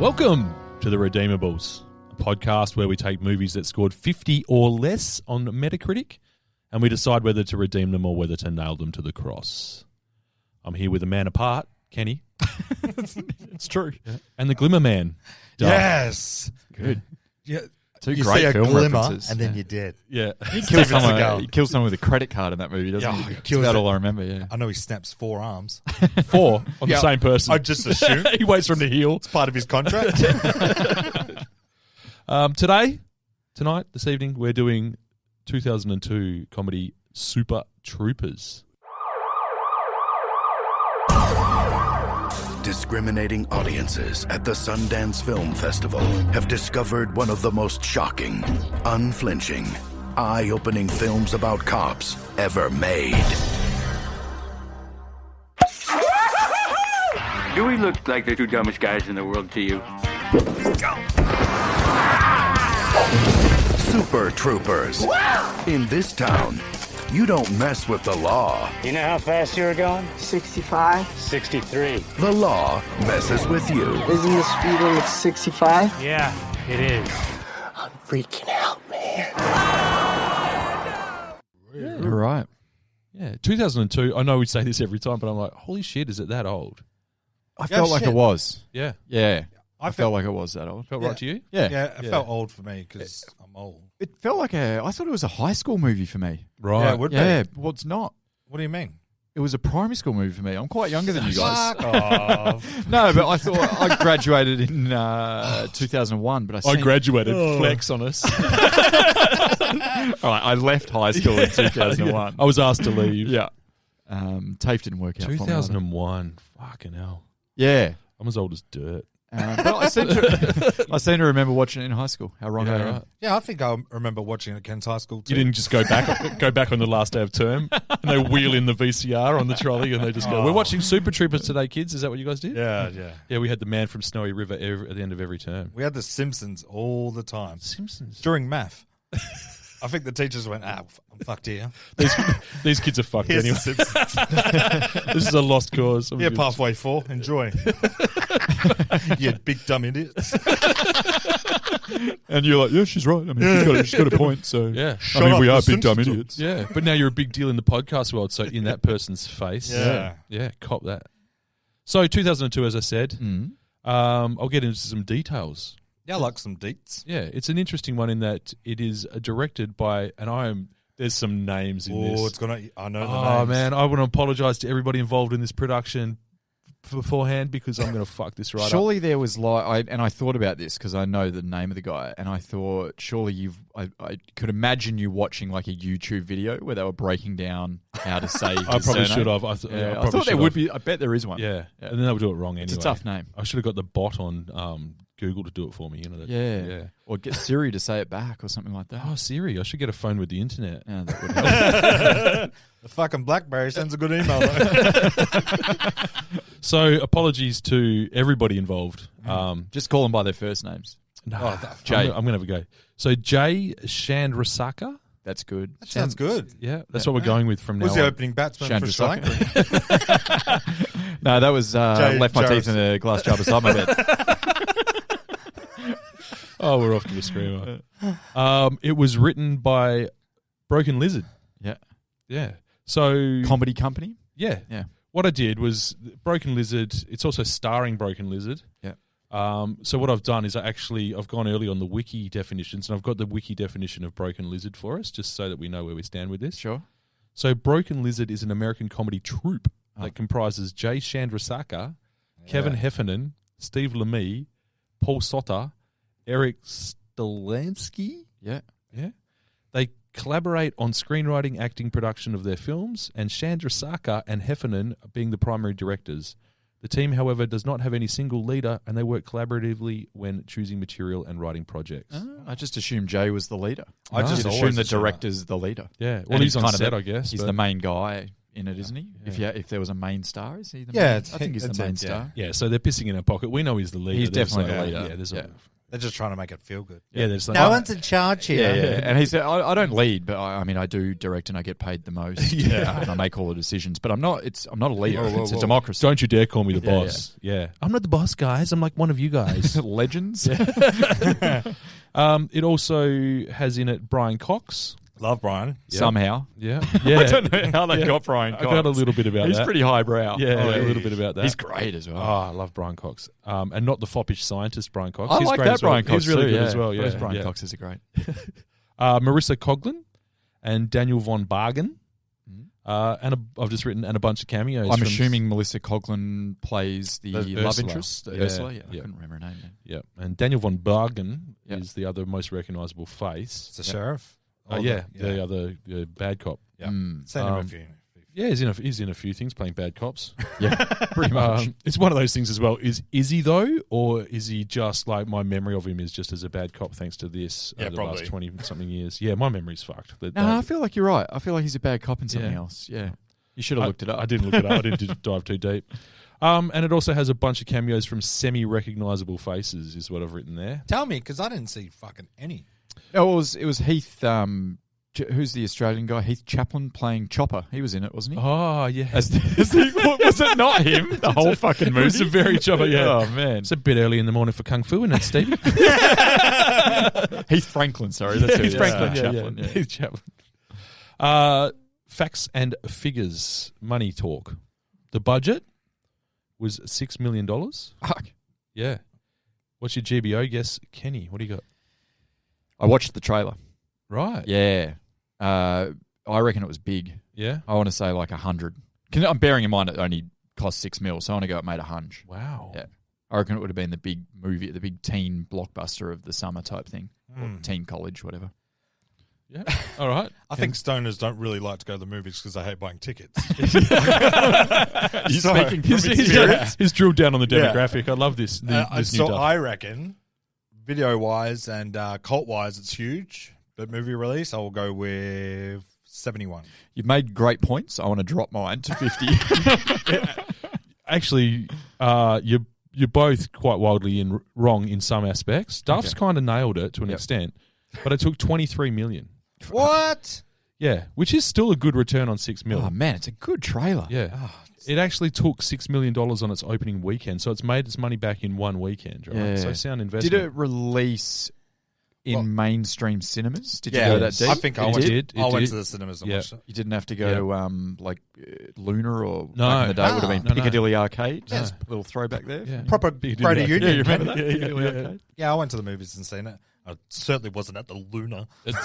Welcome to The Redeemables, a podcast where we take movies that scored 50 or less on Metacritic and we decide whether to redeem them or whether to nail them to the cross. I'm here with a man apart, Kenny. It's true. Yeah. And the Glimmer Man, Doug. Yes. Good. Yeah. Two You great see a film glimmer references. and then you're dead. Yeah. He kills Steven someone. Seagal. He kills someone with a credit card in that movie, doesn't Yeah, he? he That's kills about it. all I remember. Yeah. I know he snaps 4 arms. 4 on Yeah, the same person. I just assume. He waits for him to heal. It's part of his contract. Tonight, this evening, we're doing 2002 comedy Super Troopers. Discriminating audiences at the Sundance Film Festival have discovered one of the most shocking, unflinching, eye-opening films about cops ever made. Do we look like the two dumbest guys in the world to you? Super Troopers. In this town, you don't mess with the law. You know how fast you were going? 65? 63. The law messes with you. Isn't the speed limit 65? Yeah, it is. I'm freaking out, man. All right. Yeah, 2002. I know we say this every time, but I'm like, holy shit, is it that old? I felt like shit. it was. Yeah. Yeah. I I felt like it was that old. Felt Yeah. right to you? Yeah. Yeah, it Yeah. felt old for me because I'm old. It felt like I thought it was a high school movie for me. Right. Yeah, it would Yeah. be. Well, it's not. What do you mean? It was a primary school movie for me. I'm quite younger than you guys. Fuck off. No, but I thought I graduated in 2001, but I graduated. Flex on us. All right, I left high school in 2001. I was asked to leave. Yeah. TAFE didn't work out for me. 2001. Fucking hell. Yeah. I'm as old as dirt. But I seem to remember watching it in high school. How wrong I am. right. Yeah, I think I remember watching it at Kent's High School too. You didn't just go back on the last day of term and they wheel in the VCR on the trolley and they just go, we're watching Super Troopers today, kids. Is that what you guys did? Yeah, yeah. Yeah, we had the Man from Snowy River at the end of every term. We had the Simpsons all the time. Simpsons. During math. I think the teachers went, I'm fucked here. These kids are fucked Here's anyway. the Simpsons. This is a lost cause. Yeah, pathway 4. Enjoy. You big dumb idiots. And you're like, yeah, she's right. I mean, she's got a point. So Yeah. Shut I mean, up, we the are big dumb Simpsons. idiots. Yeah, but now you're a big deal in the podcast world, so in that person's face. Yeah. Yeah, cop that. So 2002, as I said, I'll get into some details. Yeah, I like some deets. Yeah, it's an interesting one in that it is directed by, and there's some names in this. Oh, it's gonna. I know the Oh names. man, I want to apologise to everybody involved in this production beforehand because I'm going to fuck this right up. Surely there was I thought about this because I know the name of the guy, and I thought surely I could imagine you watching like a YouTube video where they were breaking down how to say. I probably should have. I thought there would be. I bet there is one. Yeah, and then they would do it wrong anyway. It's a tough name. I should have got the bot on Google to do it for me. You know. Yeah. Or get Siri to say it back or something like that. Oh, Siri! I should get a phone with the internet. Yeah, that would help. The fucking BlackBerry sends a good email. Though. So apologies to everybody involved. Just call them by their first names. No, Jay. I'm going to have a go. So Jay Chandrasekhar. That's good. That sounds good. Yeah, that's what we're going with from now Was the on. opening batsman for Sri Chandrasekhar. Lanka? No, that was left my Jarvis. teeth in a glass jar beside my bed. Oh, we're off to a screamer. It was written by Broken Lizard. Yeah. Yeah. So Comedy company. yeah. Yeah. What I did was Broken Lizard. It's also starring Broken Lizard. Yeah. So what I've done is I've gone early on the wiki definitions, and I've got the wiki definition of Broken Lizard for us, just so that we know where we stand with this. Sure. So Broken Lizard is an American comedy troupe that comprises Jay Chandrasekhar, Kevin Heffernan, Steve Lemay, Paul Soter, Eric Stolansky. Yeah. Yeah. They collaborate on screenwriting, acting, production of their films, and Chandrasekhar and Heffernan being the primary directors. The team, however, does not have any single leader, and they work collaboratively when choosing material and writing projects. I just assumed Jay was the leader. I I just just always assumed the assume that. director's the leader. Yeah. Well, And he's on kind of set, the- I guess. He's but- the main guy in it, isn't he? Yeah. If there was a main star, is he the Yeah, main? I think he's the that's main it, yeah. star. Yeah, so they're pissing in our pocket. We know he's the leader. He's There's definitely like- the leader. Yeah, there's Yeah. They're just trying to make it feel good. Yeah, there's like, No one's in charge here. Yeah. And he said, I don't lead, but I mean, I do direct and I get paid the most. Yeah. And I make all the decisions, but I'm not a leader. Whoa, It's a whoa. democracy. Don't you dare call me the Yeah, boss. Yeah. I'm not the boss, guys. I'm like one of you guys. Legends. It also has in it Brian Cox. Love Brian. Somehow. Yeah. I don't know how they got Brian I Cox. got a little bit about He's that. pretty highbrow. Yeah, a little bit about that. He's great as well. Oh, I love Brian Cox. And not the foppish scientist Brian Cox. I He's like great that as well. Brian Cox. He's really too, good as well. Yeah, Those Brian yeah. Coxes are great. Marissa Coughlin and Daniel von Bargen. I've just written and a bunch of cameos. I'm from- assuming Melissa Coughlin plays the love Ursula. interest, Yeah, Ursula. Yeah, I yeah. couldn't remember her name. Then. Yeah, and Daniel von Bargen Yeah. is the other most recognisable face. It's the sheriff. The other bad cop. Yeah. Mm. Seen him a few. Yeah, he's in a few things playing bad cops. Yeah, pretty much. It's one of those things as well. Is he though, or is he just like my memory of him is just as a bad cop thanks to this Yeah, over the probably. last 20 something years? Yeah, my memory's fucked. No, I feel like you're right. I feel like he's a bad cop in something Yeah. else. Yeah. You should have looked it up. I didn't look it up. I didn't dive too deep. And it also has a bunch of cameos from semi-recognisable faces, is what I've written there. Tell me, because I didn't see fucking any. Oh, it was Heath. Who's the Australian guy? Heath Chaplin playing Chopper. He was in it, wasn't he? Oh, yeah. Was it not him? The whole fucking movie. It was a very chopper, yeah. Oh man, It's a bit early in the morning for Kung Fu, isn't it, Stevie? Heath Franklin. Sorry, that's who Heath it is. Franklin. Chaplin. Yeah. Heath Chaplin. Facts and figures, money talk. The budget was $6 million. Fuck. Yeah. What's your GBO guess, Kenny? What do you got? I watched the trailer. Right. Yeah, I reckon it was big. Yeah. I want to say like 100. I'm bearing in mind it only cost $6 million, so I want to go it made 100. Wow. Yeah. I reckon it would have been the big movie, the big teen blockbuster of the summer type thing, or teen college, whatever. Yeah. All right. I think stoners don't really like to go to the movies because they hate buying tickets. You're speaking from experience. He's drilled down on the demographic. I love this. This new So stuff. I reckon, video-wise and cult-wise, it's huge. But movie release, I will go with 71. You've made great points. I want to drop mine to 50. Actually, you're both quite wildly wrong in some aspects. Duff's kind of nailed it to an extent, but it took 23 million. What? Yeah, which is still a good return on $6 million. Oh man, it's a good trailer. Yeah. It actually took $6 million on its opening weekend, so it's made its money back in one weekend, right? Yeah. So sound investment. Did it release in mainstream cinemas? Did you Yeah, go that deep? I think I It went, did. I went did. to the cinemas and Yeah. watched it. You didn't have to go Lunar or No. back in the day would have been No, no. Piccadilly Arcade. Yeah. Just a little throwback there. Yeah. Proper Piccadilly Credit Arcade. Union. Yeah, you remember that? Yeah, Piccadilly yeah. Arcade. Yeah, I went to the movies and seen it. I certainly wasn't at the Luna. It's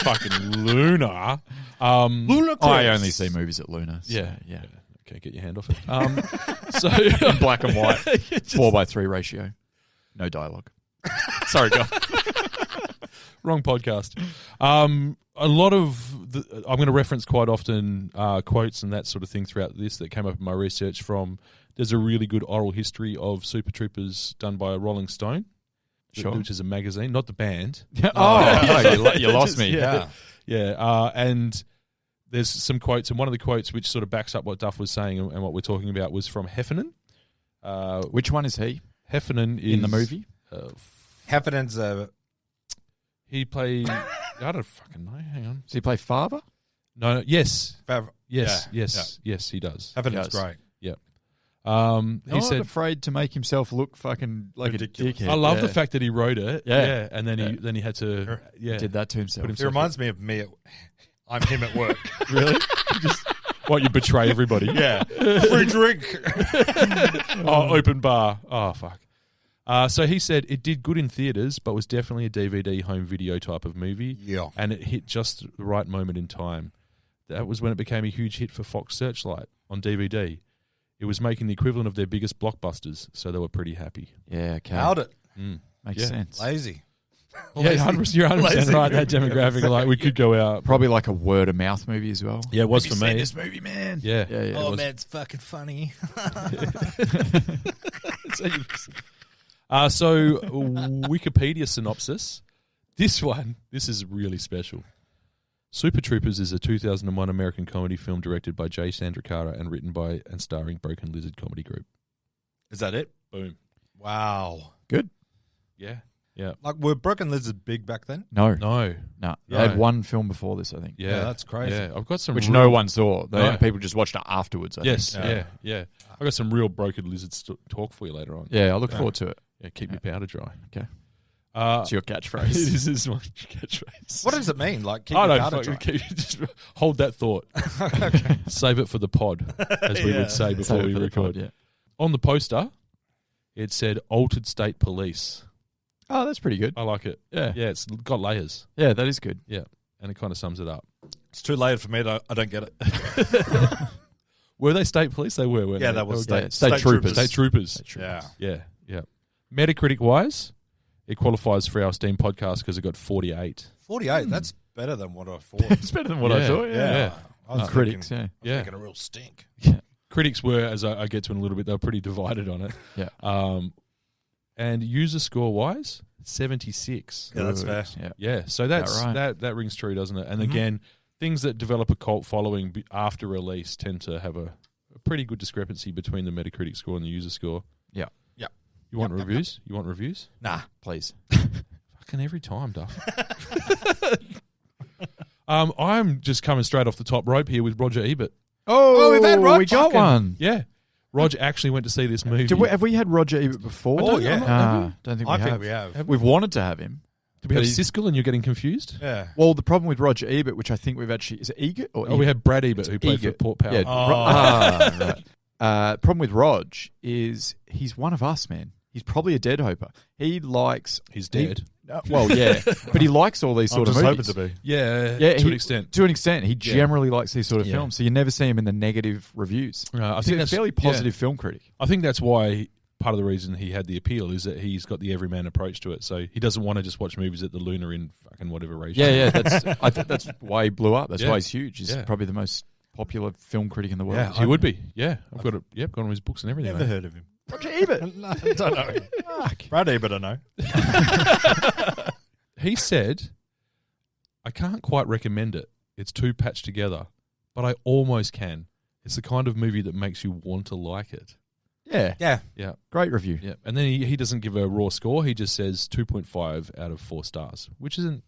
fucking Lunar. Luna I only see movies at Lunar. So, yeah. Okay, get your hand off it. So In black and white, 4:3 ratio, no dialogue. Sorry, go. Wrong podcast. A lot of I'm going to reference quite often quotes and that sort of thing throughout this that came up in my research from. There's a really good oral history of Super Troopers done by Rolling Stone, Sure. which is a magazine, not the band. You lost me. Yeah. And there's some quotes, and one of the quotes which sort of backs up what Duff was saying and what we're talking about was from Heffernan. Which one is he Heffernan is in the movie? Heffernan's He played. I don't fucking know. Hang on. Does he play father? No. Yes. Yes. Yeah, Yes. He does. Heffernan's Yes. great. He Not said, afraid to make himself look fucking like Ridiculous. a dickhead. "I love Yeah. the fact that he wrote it. Yeah. And then he had to. Yeah. Did that to himself. Put It reminds me of me. I'm him at work. Really? What, you betray everybody? Yeah. Free drink. Oh, open bar. Oh, fuck. So he said it did good in theaters, but was definitely a DVD home video type of movie. Yeah. And it hit just the right moment in time. That was when it became a huge hit for Fox Searchlight on DVD. It was making the equivalent of their biggest blockbusters, so they were pretty happy. Yeah, okay. How'd it? Makes Yeah. sense. Lazy. Yeah, you're 100% Lazy. right. That demographic, like we could go out. Probably like a word of mouth movie as well. Yeah, it was Have you for me. seen this movie, man? Yeah. Yeah, yeah. Oh, man, it's fucking funny. So Wikipedia synopsis. This is really special. Super Troopers is a 2001 American comedy film directed by Jay Sandrakara and written by and starring Broken Lizard Comedy Group. Is that it? Boom. Wow. Good. Yeah. Yeah. Like, were Broken Lizards big back then? No. No. No. They No. had one film before this, I think. Yeah. that's crazy. Yeah. I've got some Which real- no one saw. No. People just watched it afterwards, I Yes. think. Yeah. Yeah. I've got some real Broken Lizards talk for you later on. Yeah, I look forward to it. Yeah. Keep your powder dry. Okay. It's your catchphrase. This is my catchphrase. What does it mean? Like, keep I your don't powder dry? fucking just hold that thought. Save it for the pod, as we would say before Save it we for the record. pod, yeah. On the poster, it said "Altered State Police." Oh, that's pretty good. I like it. Yeah. Yeah, it's got layers. Yeah, that is good. Yeah, and it kind of sums it up. It's too late for me. I don't get it. Were they state police? They were, weren't Yeah, they? that was They were State Troopers. State Troopers. Yeah. Yeah, yeah. Metacritic-wise, it qualifies for our esteemed podcast because it got 48. 48. That's better than what I thought. It's better than what I thought. Yeah. I was Critics, thinking, yeah. I was thinking a real stink. Critics were, as I get to in a little bit, they were pretty divided on it. Yeah. And user score-wise, 76. Yeah, that's fair. Yeah. Yeah, so that's right. that rings true, doesn't it? And again, things that develop a cult following after release tend to have a pretty good discrepancy between the Metacritic score and the user score. Yeah. Yeah. You want reviews? You want reviews? Nah. Please. Fucking every time, Duff. I'm just coming straight off the top rope here with Roger Ebert. Oh, we've had Rod we got fucking- one. Yeah. Roger actually went to see this movie. Have we had Roger Ebert before? Oh, yeah. Don't think we I have. think we have. We've wanted to have him. Did we have but he's- Siskel and you're getting confused? Yeah. Well, the problem with Roger Ebert, which I think we've actually... Is it Egert or Oh, we had Brad Ebert who played Egert. for Port Power. Yeah. Oh. Right. Problem with Rog is he's one of us, man. He's probably a dead hoper. He likes... He's dead. Well, yeah. But he likes all these I'm sort of just movies. hoping to be. Yeah, Yeah, to an extent. To an extent. He generally likes these sort of Yeah. films, so you never see him in the negative reviews. I He's think a that's fairly positive film critic. I think that's why part of the reason he had the appeal is that he's got the everyman approach to it. So he doesn't want to just watch movies at the Luna in fucking whatever ratio. Yeah, yeah. I think that's why he blew up. That's Yeah. why he's huge. He's Yeah. probably the most popular film critic in the world. Yeah, He would be. Yeah, I've got it. Yep, got on his books and everything. Never mate. heard of him. Roger Ebert. No, I don't know. Brad Ebert, I know. He said, "I can't quite recommend it. It's too patched together, but I almost can. It's the kind of movie that makes you want to like it." Yeah. Yeah. Yeah, Great review. yeah. And then he doesn't give a raw score. He just says 2.5 out of 4 stars, which isn't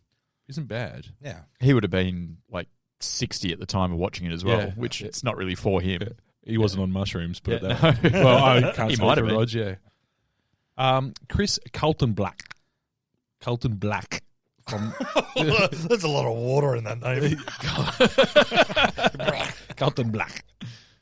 bad. Yeah. He would have been like 60 at the time of watching it as well, Yeah. which it's not really for him. He wasn't on mushrooms, put it Yeah, that way. no. Well, I can't He speak might for have been. Rog, yeah. Chris Carlton Black from There's a lot of water in that name. Carlton Black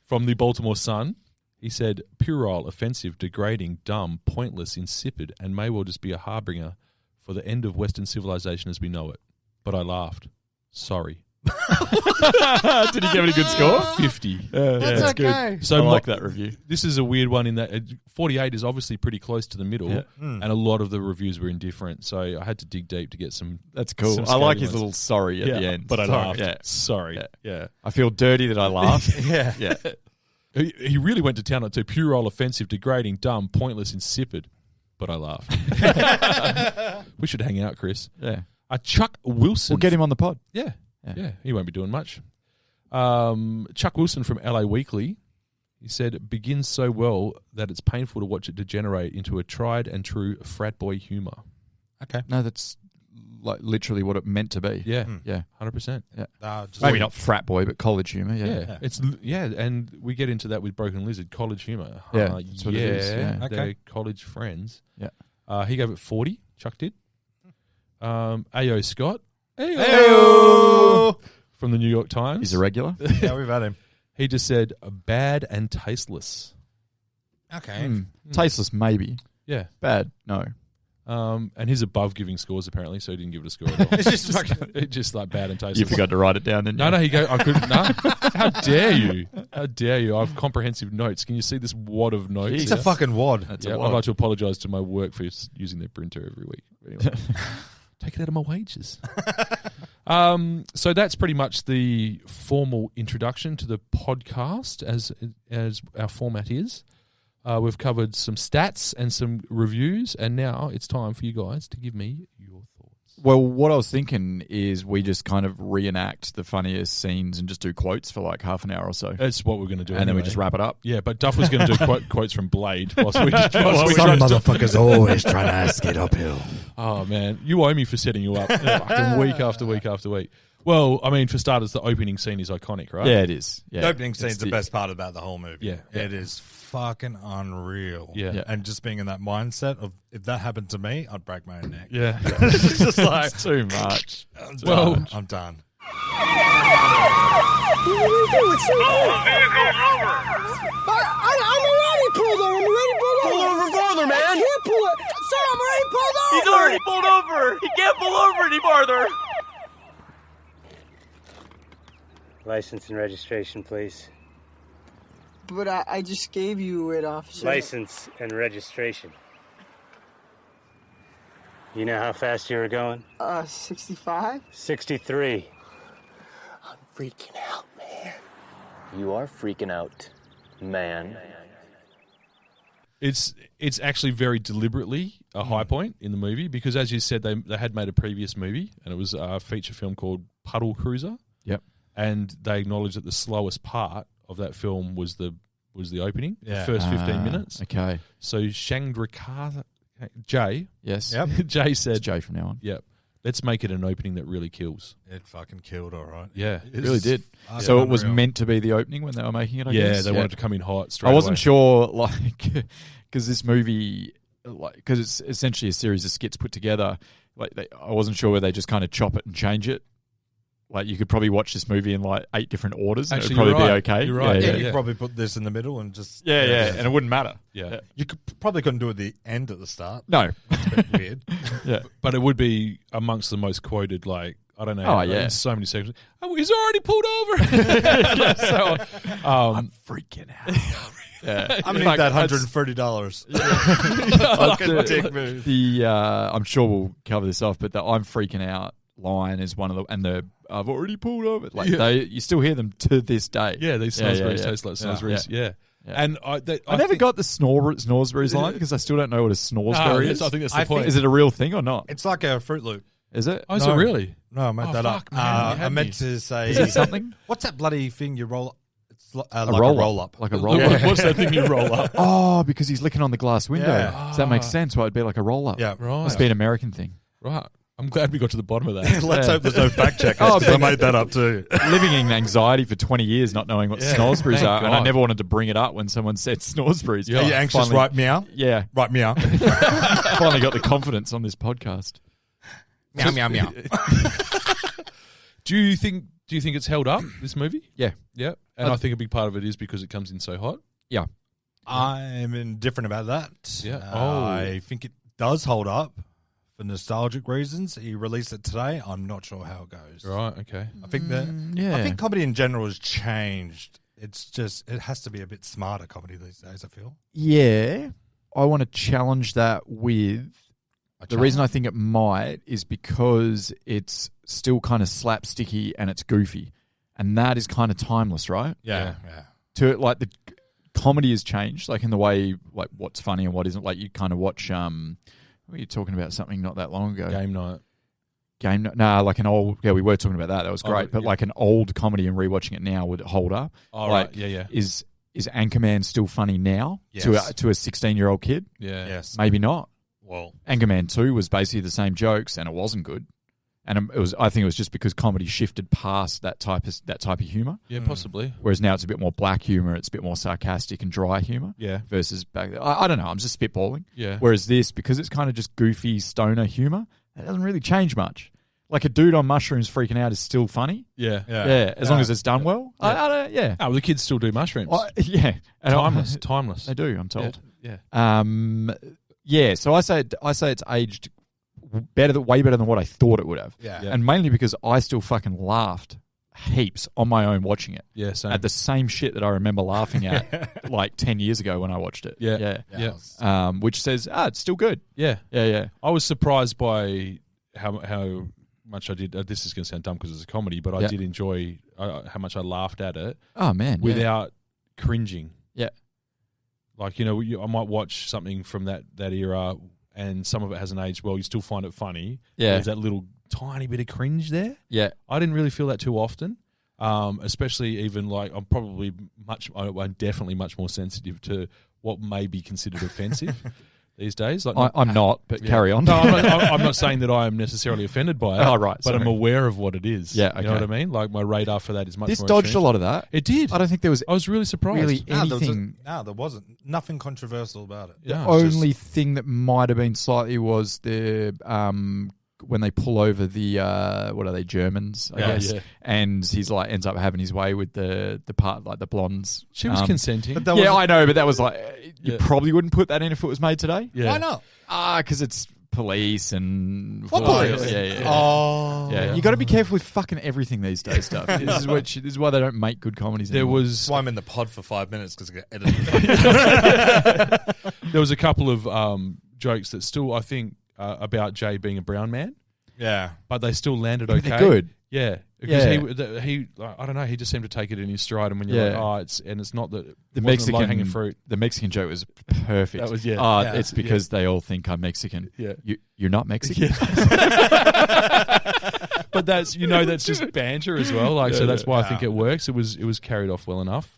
from the Baltimore Sun. He said, puerile, offensive, degrading, dumb, pointless, insipid, and may well just be a harbinger for the end of Western civilization as we know it. But I laughed. Sorry. Did he give it a good score? 50. That's okay. So I like that review. This is a weird one in that 48 is obviously pretty close to the middle, Yeah. and a lot of the reviews were indifferent. So I had to dig deep to get some. That's cool. some I like scary his ones. little sorry at the end. But I Sorry. laughed. Yeah. Sorry. Yeah. Yeah. I feel dirty that I laughed. Yeah. Yeah. He really went to town on it too. Puerile, offensive, degrading, dumb, pointless, insipid. But I laughed. We should hang out, Chris. Yeah. Chuck Wilson. We'll get him on the pod. Yeah. Yeah. Yeah. He won't be doing much. Chuck Wilson from LA Weekly. He said, it begins so well that it's painful to watch it degenerate into a tried and true frat boy humor. Okay. No, that's like literally what it meant to be. Yeah. Yeah. 100%. Just Maybe not frat boy, but college humor. Yeah. Yeah. Yeah. And we get into that with Broken Lizard, college humor. Yeah, that's what it is, yeah. They're Okay. college friends. Yeah. He gave it 40. Chuck did. A.O. Scott. Heyo! From the New York Times. He's a regular. Yeah, we've had him. He just said, bad and tasteless. Okay. Tasteless, maybe. Yeah. Bad, no. And he's above giving scores apparently, so he didn't give it a score at all. It's just fucking. It's just like bad and tasteless. You forgot to write it down, didn't you? No, he go. I couldn't. No, how dare you? How dare you? I have comprehensive notes. Can you see this wad of notes? It's here? a fucking wad. That's Yeah, a I'd lot. like to apologise to my work for using their printer every week. Anyway, take it out of my wages. So that's pretty much the formal introduction to the podcast, as our format is. We've covered some stats and some reviews, and now it's time for you guys to give me your thoughts. Well, what I was thinking is we just kind of reenact the funniest scenes and just do quotes for like half an hour or so. That's what we're going to do. And then we anyway. just wrap it up. Yeah, but Duff was going to do quotes from Blade. Whilst we Some motherfuckers always trying to ask it uphill. Oh, man. You owe me for setting you up fucking week after week after week. Well, I mean, for starters, the opening scene is iconic, right? Yeah, it is. Yeah. The opening scene's the best part about the whole movie. Yeah. It is fucking unreal. Yeah. And just being in that mindset of, if that happened to me, I'd break my own neck. Yeah. It's just like, It's too much. Well, I'm done. I'm already pulled over. I'm already pulled over. Pull over farther, man. I can't pull it. Sir, I'm already pulled over. He's already pulled over. He can't pull over any farther. License and registration, please. But I just gave you it, officer. License and registration. You know how fast you were going? 65? 63. I'm freaking out, man. You are freaking out, man. it's actually very deliberately a high point in the movie because, as you said, they had made a previous movie and it was a feature film called Puddle Cruiser. Yep. And they acknowledged that the slowest part of that film was the opening, Yeah. the first 15 minutes. Okay. So Shangri-La, Jay, Yes. Yep. Jay It's said, Jay from now on. "Yep, let's make it an opening that really kills." It fucking killed, all right. Yeah, It really did. fucking So it was unreal. meant to be the opening when they were making it, I yeah, guess? they wanted to come in hot straight I wasn't away. sure, like, because this movie, like, because it's essentially a series of skits put together. Like, I wasn't sure whether they just kind of chop it and change it. Like, you could probably watch this movie in like 8 different orders, and Actually, it would probably you're be right. okay. You're right. Yeah, Yeah, you yeah. could probably put this in the middle and just... Yeah, and it wouldn't matter. Yeah, You probably couldn't do it at the end at the start. No. It's a bit weird. Yeah. but it would be amongst the most quoted. Like, I don't know. Oh, yeah. in so many sections. Oh, he's already pulled over. So, I'm freaking out. Yeah. I'm going to Like, need that that's- $130. Fucking dick move. I'm sure we'll cover this off, but the "I'm freaking out" line is one of the, and the "I've already pulled over." Like you still hear them to this day. yeah, these Snoresberries yeah. taste like Snoresberries. Yeah. Yeah. And I never think- got the Snoresberries line because I still don't know what a Snoresberry is. I think that's the I point. think- Is it a real thing or not? It's like a Fruit Loop. Is it? Oh, is No. it really? No, I made Oh, that fuck, up. man, you had I meant me. to say... Is it something? What's that bloody thing you roll... It's like a roll-up. roll-up. Like a roll up. What's that thing you roll up? Oh, because he's licking on the glass window. Yeah. So that makes sense. Why it'd be like a roll up. Yeah. Right. Must be an American thing. Right. I'm glad we got to the bottom of that. Let's Yeah. hope there's no fact check. Oh, I made that up too. Living in anxiety for 20 years, not knowing what Yeah. Snoresberries Thank are, and I God. never wanted to bring it up when someone said Snoresberries. Are you anxious? Finally- Right, meow. Yeah. Right, meow. Finally got the confidence on this podcast. Meow, meow, meow. Do you think it's held up, this movie? Yeah. Yeah. And I think a big part of it is because it comes in so hot. Yeah. I'm indifferent about that. Yeah. I think it does hold up for nostalgic reasons. He released it today. I'm not sure how it goes. Right. Okay. I think that yeah. I think comedy in general has changed. It's just it has to be a bit smarter comedy these days, I feel. Yeah. I want to challenge that with the reason I think it might is because it's still kind of slapsticky and it's goofy. And that is kind of timeless, right? Yeah. To like the comedy has changed, like in the way like what's funny and what isn't. Like you kind of watch were you talking about something not that long ago? Game night. Like an old we were talking about that. That was great. But yeah. like an old comedy and rewatching it now would hold up. Oh, like, right. Yeah. Is Anchorman still funny now Yes. to a 16-year-old kid? Yeah. Yes. Maybe not. Well, Anchorman 2 was basically the same jokes and it wasn't good. And it was I think it was just because comedy shifted past that type of humor. Yeah. Possibly. Whereas now it's a bit more black humor, it's a bit more sarcastic and dry humor. Yeah. Versus back then. I don't know, I'm just spitballing. Yeah. Whereas this, because it's kind of just goofy stoner humor, it doesn't really change much. Like a dude on mushrooms freaking out is still funny. Yeah. Yeah, as long as it's done well. I don't, yeah. Oh, well, the kids still do mushrooms. Yeah. And Timeless. Timeless. They do, I'm told. Yeah. Yeah, so I say it's aged way better than what I thought it would have. yeah. And mainly because I still fucking laughed heaps on my own watching it. Yeah. Same. At the same shit that I remember laughing at like 10 years ago when I watched it. Yeah. Yeah. Yeah. Which says, it's still good. Yeah. Yeah. I was surprised by how much I did. This is going to sound dumb because it's a comedy, but I did enjoy how much I laughed at it Oh, man. without cringing. Yeah. Like, I might watch something from that era and some of it hasn't aged well, you still find it funny. Yeah. There's that little tiny bit of cringe there. Yeah. I didn't really feel that too often, especially even like I'm definitely much more sensitive to what may be considered offensive these days. Like, I'm not, but carry on. No, I'm not saying that I am necessarily offended by it. Oh, right. But I'm aware of what it is. Yeah, You know okay. what I mean? Like my radar for that is much This more dodged entrenched. a lot of that. It did. I don't think there was I was really surprised. really No, anything. there wasn't. Nothing controversial about it. Yeah. The only thing that might have been slightly was the when they pull over the what are they, Germans, I guess, yeah. and he's like ends up having his way with the part, like the blondes. She was consenting. But that Yeah, wasn't- I know, but that was like you Yeah. probably wouldn't put that in if it was made today. Yeah. Why not? Because it's police and What police? Yeah. Oh, Yeah, you got to be careful with fucking everything these days. Stuff. This is why they don't make good comedies. There anymore. was That's why I'm in the pod for 5 minutes because I get edited. there was a couple of jokes that still I think about Jay being a brown man, Yeah. but they still landed But okay. they're good. Yeah, because Yeah. he I don't know, he just seemed to take it in his stride, and when you're Yeah. like, it's not that The Mexican Mexican fruit. The Mexican joke was perfect. That was- yeah. Yeah. It's because they all think I'm Mexican. Yeah. You're not Mexican. But that's that's just banter as well. Like so, that's why I think it works. It was carried off well enough.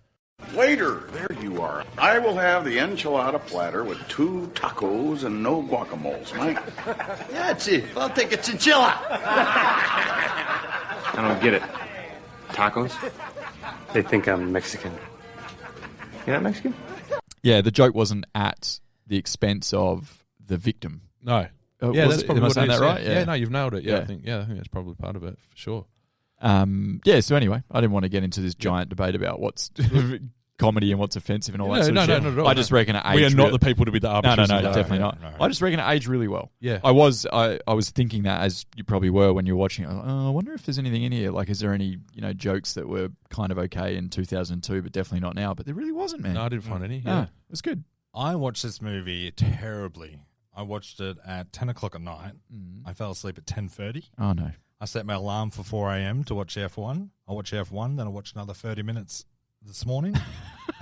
Waiter, there you are. I will have the enchilada platter with 2 tacos and no guacamoles, Mike. That's it. I'll take a chinchilla. I don't get it. Tacos? They think I'm Mexican. You're not Mexican? Yeah, the joke wasn't at the expense of the victim. No, Yeah, that's probably am I what saying it is, that right? Yeah, no, you've nailed it. Yeah, Yeah. I think that's probably part of it for sure. So anyway, I didn't want to get into this giant debate about what's comedy and what's offensive and all that sort of shit. not at all. I just reckon it aged We are not really- the people to be the arbiters. No, of that. definitely not. no. I just reckon it aged really well. Yeah. I was thinking that, as you probably were when you were watching it. I wonder if there's anything in here. Like, is there any jokes that were kind of okay in 2002, but definitely not now? But there really wasn't, man. No, I didn't find any. No, Yeah. it was good. I watched this movie terribly. I watched it at 10 o'clock at night. I fell asleep at 10:30. Oh no. I set my alarm for 4 a.m. to watch F1. I watched F1, then I watched another 30 minutes this morning.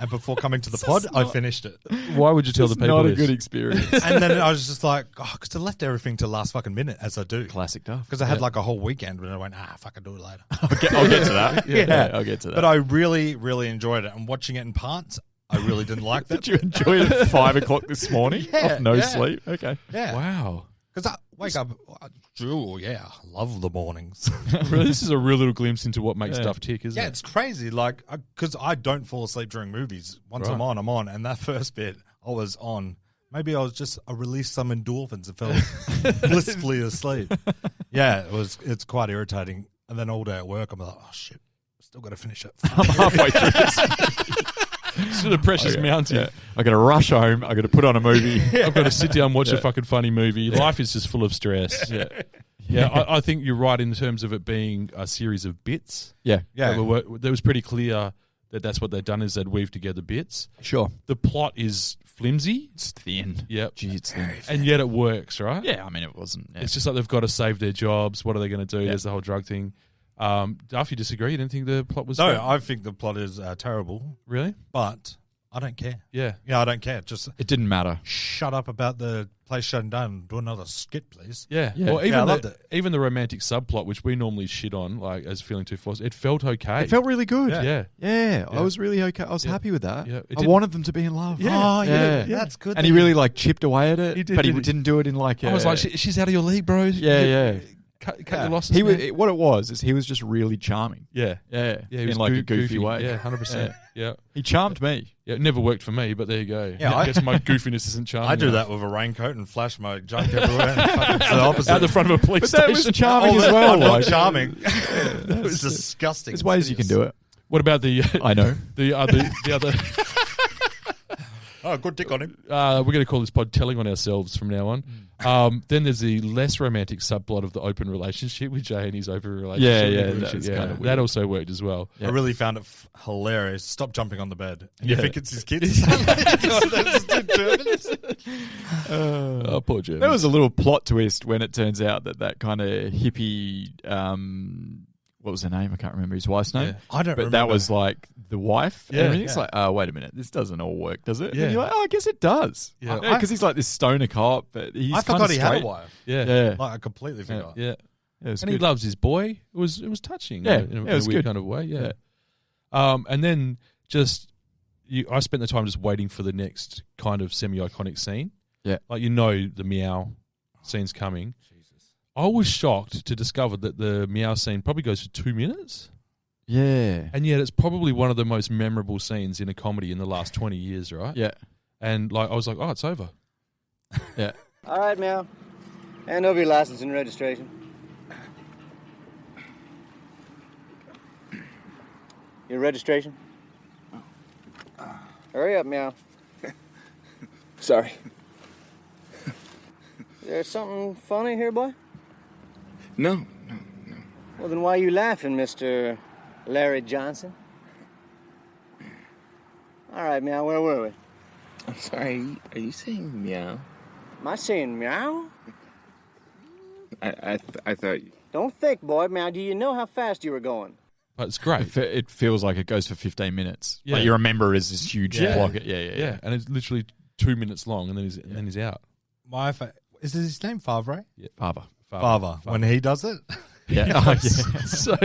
And before coming to the pod, I finished it. Why would you tell the people Not a this? good experience. And then I was just like, because I left everything to the last fucking minute, as I do. Classic stuff. Because I had like a whole weekend, but I went, fuck, I'll do it later. I'll get to that. Yeah, I'll get to that. But I really, really enjoyed it. And watching it in parts, I really didn't like that. Did you enjoy it at 5 o'clock this morning? Yeah, Off no yeah. sleep? Okay. Yeah. Wow. Because I wake up, I love the mornings. Really, this is a real little glimpse into what makes stuff tick, isn't Yeah, it? it's crazy. Like, because I don't fall asleep during movies. Once Right. I'm on. And that first bit, I was on. Maybe I released some endorphins and fell blissfully asleep. Yeah, it's quite irritating. And then all day at work, I'm like, oh shit, still got to finish it. I'm halfway through this. It's the precious mountain. Yeah. I got to rush home. I got to put on a movie. I've got to sit down and watch a fucking funny movie. Life is just full of stress. Yeah. I think you're right in terms of it being a series of bits. Yeah. Yeah. That was pretty clear that that's what they'd done is they'd weaved together bits. Sure. The plot is flimsy. It's thin. Yep. Gee, it's thin. And yet it works, right? Yeah, I mean, it wasn't. Yeah. It's just like they've got to save their jobs. What are they going to do? There's the whole drug thing. Duff, you disagree? You didn't think the plot was No, great? I think the plot is terrible, Really? but I don't care. Yeah. Yeah, I don't care. Just It didn't matter. shut up about the place shutting down. Do another skit, please. Yeah. Yeah. Well, Yeah, I loved the, it. even the romantic subplot, which we normally shit on, like as feeling too forced, it felt okay. It felt really good. Yeah. Yeah, I was really okay. I was happy with that. Yeah, it I didn't- wanted them to be in love. Yeah. Oh, yeah. That's good. And he really like chipped away at it, He did, but he didn't he? didn't do it in like. I was like, she's out of your league, bro. Yeah. Cut your losses. He was. man. What it was is he was just really charming. Yeah. Yeah, Yeah, he in was like a goofy way. Yeah, 100%. Yeah. He charmed me. Yeah, it never worked for me, but there you go. Yeah, I guess my goofiness isn't charming. I do enough. that with a raincoat and flash my junk everywhere. And fucking it's the opposite. Out the front of a police But that station. was charming as Oh, well. I'm not like- charming. It was disgusting. There's ways you can do it. What about the I know. the other? Oh, good dick on him. We're going to call this pod telling on ourselves from now on. Then there's the less romantic subplot of the open relationship with Jay and his open relationship. Yeah, with that's Richard. kind of weird. That also worked as well. Yeah. I really found it hilarious. Stop jumping on the bed. And Yeah. you think it's his kids? Oh, poor Jim. There was a little plot twist when it turns out that kind of hippie what was her name? I can't remember his wife's name. Yeah. I don't But remember. that was like the wife. Yeah. And it's like, wait a minute, this doesn't all work, does it? Yeah. And you're like, I guess it does. Yeah. Because he's like this stoner cop, but he's I kind forgot of he straight. had a wife. Yeah. Yeah. Like, I completely forgot. Yeah. Yeah, it was And good. he loves his boy. It was touching. Yeah. In a It was weird good. kind of way. Yeah. And then I spent the time just waiting for the next kind of semi-iconic scene. Yeah. Like, the meow scene's coming. I was shocked to discover that the meow scene probably goes for 2 minutes. Yeah. And yet it's probably one of the most memorable scenes in a comedy in the last 20 years, right? Yeah. And like I was like, oh, it's over. Yeah. All right, Meow. Hand over your license and registration. Your registration? Hurry up, Meow. Sorry. There's something funny here, boy? No. Well, then why are you laughing, Mr. Larry Johnson? All right, Meow, where were we? I'm sorry. Are you saying meow? Am I saying meow? I thought. Don't think, boy. Meow, do you know how fast you were going? But it's great. It feels like it goes for 15 minutes. Yeah. Like you remember it as this huge Yeah. block. Yeah. And it's literally 2 minutes long, and then he's out. Is his name Favre? Yeah. Father. When he does it? Yeah. Oh, yeah. So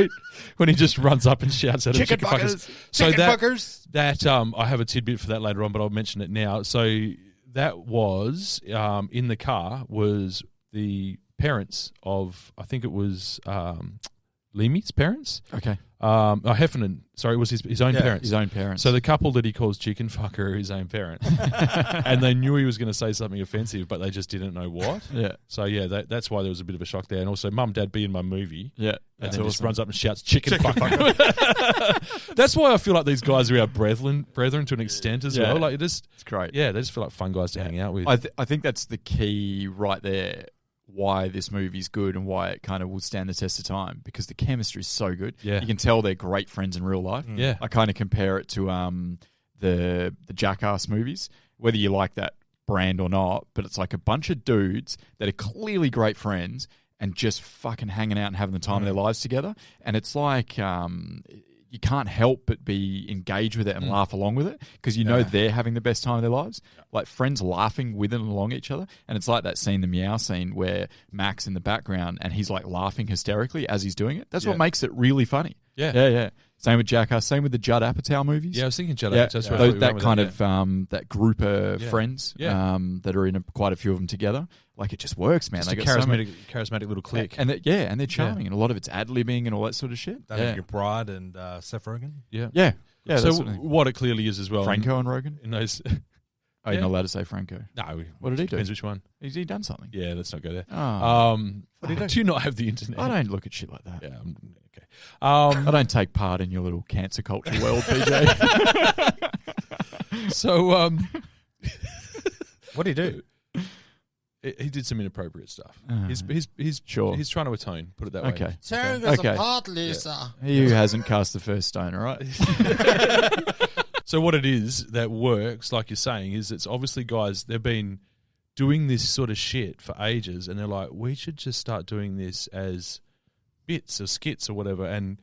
when he just runs up and shouts at him, Chicken fuckers. So Chicken fuckers. That I have a tidbit for that later on, but I'll mention it now. So that was in the car was the parents of, I think it was Leamy's parents. Okay. Heffernan. Sorry, it was his own parents. His own parents. So the couple that he calls chicken fucker are his own parents. And they knew he was going to say something offensive, but they just didn't know what. Yeah. So yeah, that's why there was a bit of a shock there. And also, Mum, Dad, be in my movie. Yeah. And then just runs up and shouts, chicken fucker. That's why I feel like these guys are our brethren to an extent as well. Like it's great. Yeah, they just feel like fun guys to hang out with. I think that's the key right there. Why this movie's good and why it kind of will stand the test of time, because the chemistry is so good. Yeah. You can tell they're great friends in real life. Yeah. I kind of compare it to the Jackass movies, whether you like that brand or not, but it's like a bunch of dudes that are clearly great friends and just fucking hanging out and having the time of their lives together. And it's like you can't help but be engaged with it and laugh along with it, because you know they're having the best time of their lives. Like friends laughing with and along each other. And it's like that scene, the meow scene, where Mac's in the background and he's like laughing hysterically as he's doing it. That's what makes it really funny. Yeah. Same with Jackass. Same with the Judd Apatow movies. Yeah, I was thinking Judd Apatow. That's right. That kind of that group of friends that are in quite a few of them together. Like it just works, man. Just they a got charismatic little clique. and they're charming, and a lot of it's ad-libbing and all that sort of shit. Daniel Bride and Seth Rogen. Yeah. So that's what it clearly is as well. Franco and Rogan. In those, Oh, you're not allowed to say Franco. No. What did he do? Depends which one. Has he done something? Yeah, let's not go there. Oh. What did he do? Do you not have the internet? I don't look at shit like that. Yeah. Okay. I don't take part in your little cancer culture world, PJ. So, what did he do? He did some inappropriate stuff. He's Sure. He's trying to atone. Put it that way. Okay. Tearing us apart, Lisa. He hasn't cast the first stone, all right? So what it is that works, like you're saying, is it's obviously guys, they've been doing this sort of shit for ages, and they're like, we should just start doing this as bits or skits or whatever. And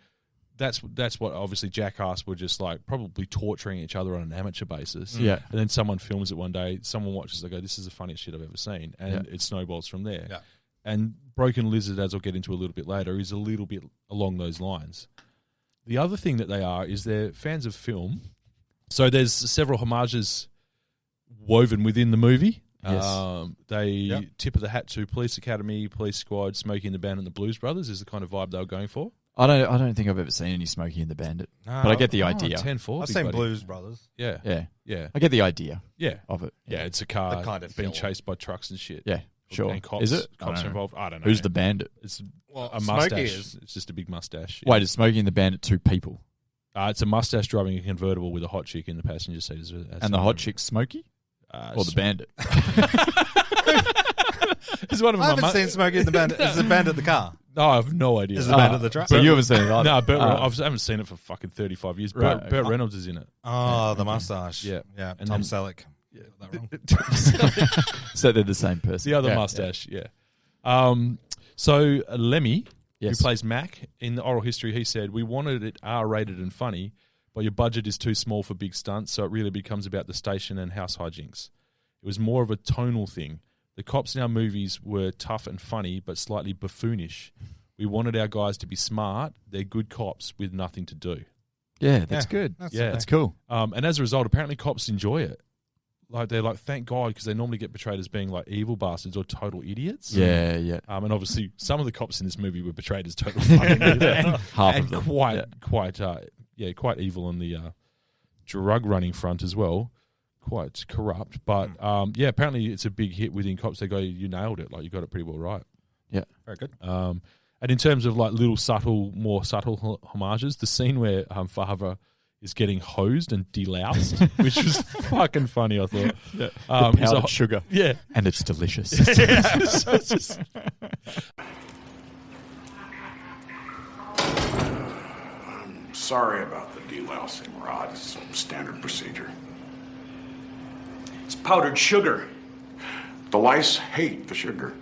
that's what obviously Jackass were just like probably torturing each other on an amateur basis. Yeah. And then someone films it one day, someone watches, they go, this is the funniest shit I've ever seen. And it snowballs from there. Yeah. And Broken Lizard, as I'll get into a little bit later, is a little bit along those lines. The other thing that they are is they're fans of film. So there's several homages woven within the movie. Yes. They tip of the hat to Police Academy, Police Squad, Smokey and the Bandit, and the Blues Brothers is the kind of vibe they were going for. I don't think I've ever seen any Smokey and the Bandit, but I get the idea. 10-4. I've seen Blues Brothers. Yeah. Yeah. I get the idea Yeah. of it. Yeah, it's a car The kind of being film. chased by trucks and shit. Yeah, sure. And cops, Is it? I Cops don't are know. involved. I don't know. Who's the bandit? It's Well, a Smokey mustache. is. It's just a big mustache. Wait, is Smokey and the Bandit two people? It's a mustache driving a convertible with a hot chick in the passenger seat. And the hot chick's Smokey? Or the Bandit? It's one of I my haven't seen Smokey and the Bandit. Is the Bandit the car? No, I have no idea. Is the Bandit the truck? So you haven't seen it either? No, I haven't seen it for fucking 35 years. Right. Burt Reynolds is in it. Oh, the mustache. Yeah. Yeah. And Tom then- Selleck. Yeah. Got that wrong. So they're the same person. The other Yeah, mustache, yeah. So Lemmy, Yes. who plays Mac. In the oral history, he said, "We wanted it R-rated and funny, but your budget is too small for big stunts, so it really becomes about the station and house hijinks. It was more of a tonal thing. The cops in our movies were tough and funny, but slightly buffoonish. We wanted our guys to be smart. They're good cops with nothing to do." Yeah, that's good. That's cool. And as a result, apparently cops enjoy it. Like they're like, thank God, because they normally get portrayed as being like evil bastards or total idiots. Yeah, yeah. And obviously, some of the cops in this movie were portrayed as total fucking idiots. Half of them. Quite evil on the drug running front as well. Quite corrupt, but apparently it's a big hit within cops. They go, "You nailed it! Like you got it pretty well right." Yeah, very good. And in terms of like more subtle homages, the scene where Farver is getting hosed and deloused, which was fucking funny, I thought. Yeah. Powdered sugar. Yeah. And it's delicious. So it's just... I'm sorry about the delousing, Rod. It's standard procedure. It's powdered sugar. The lice hate the sugar.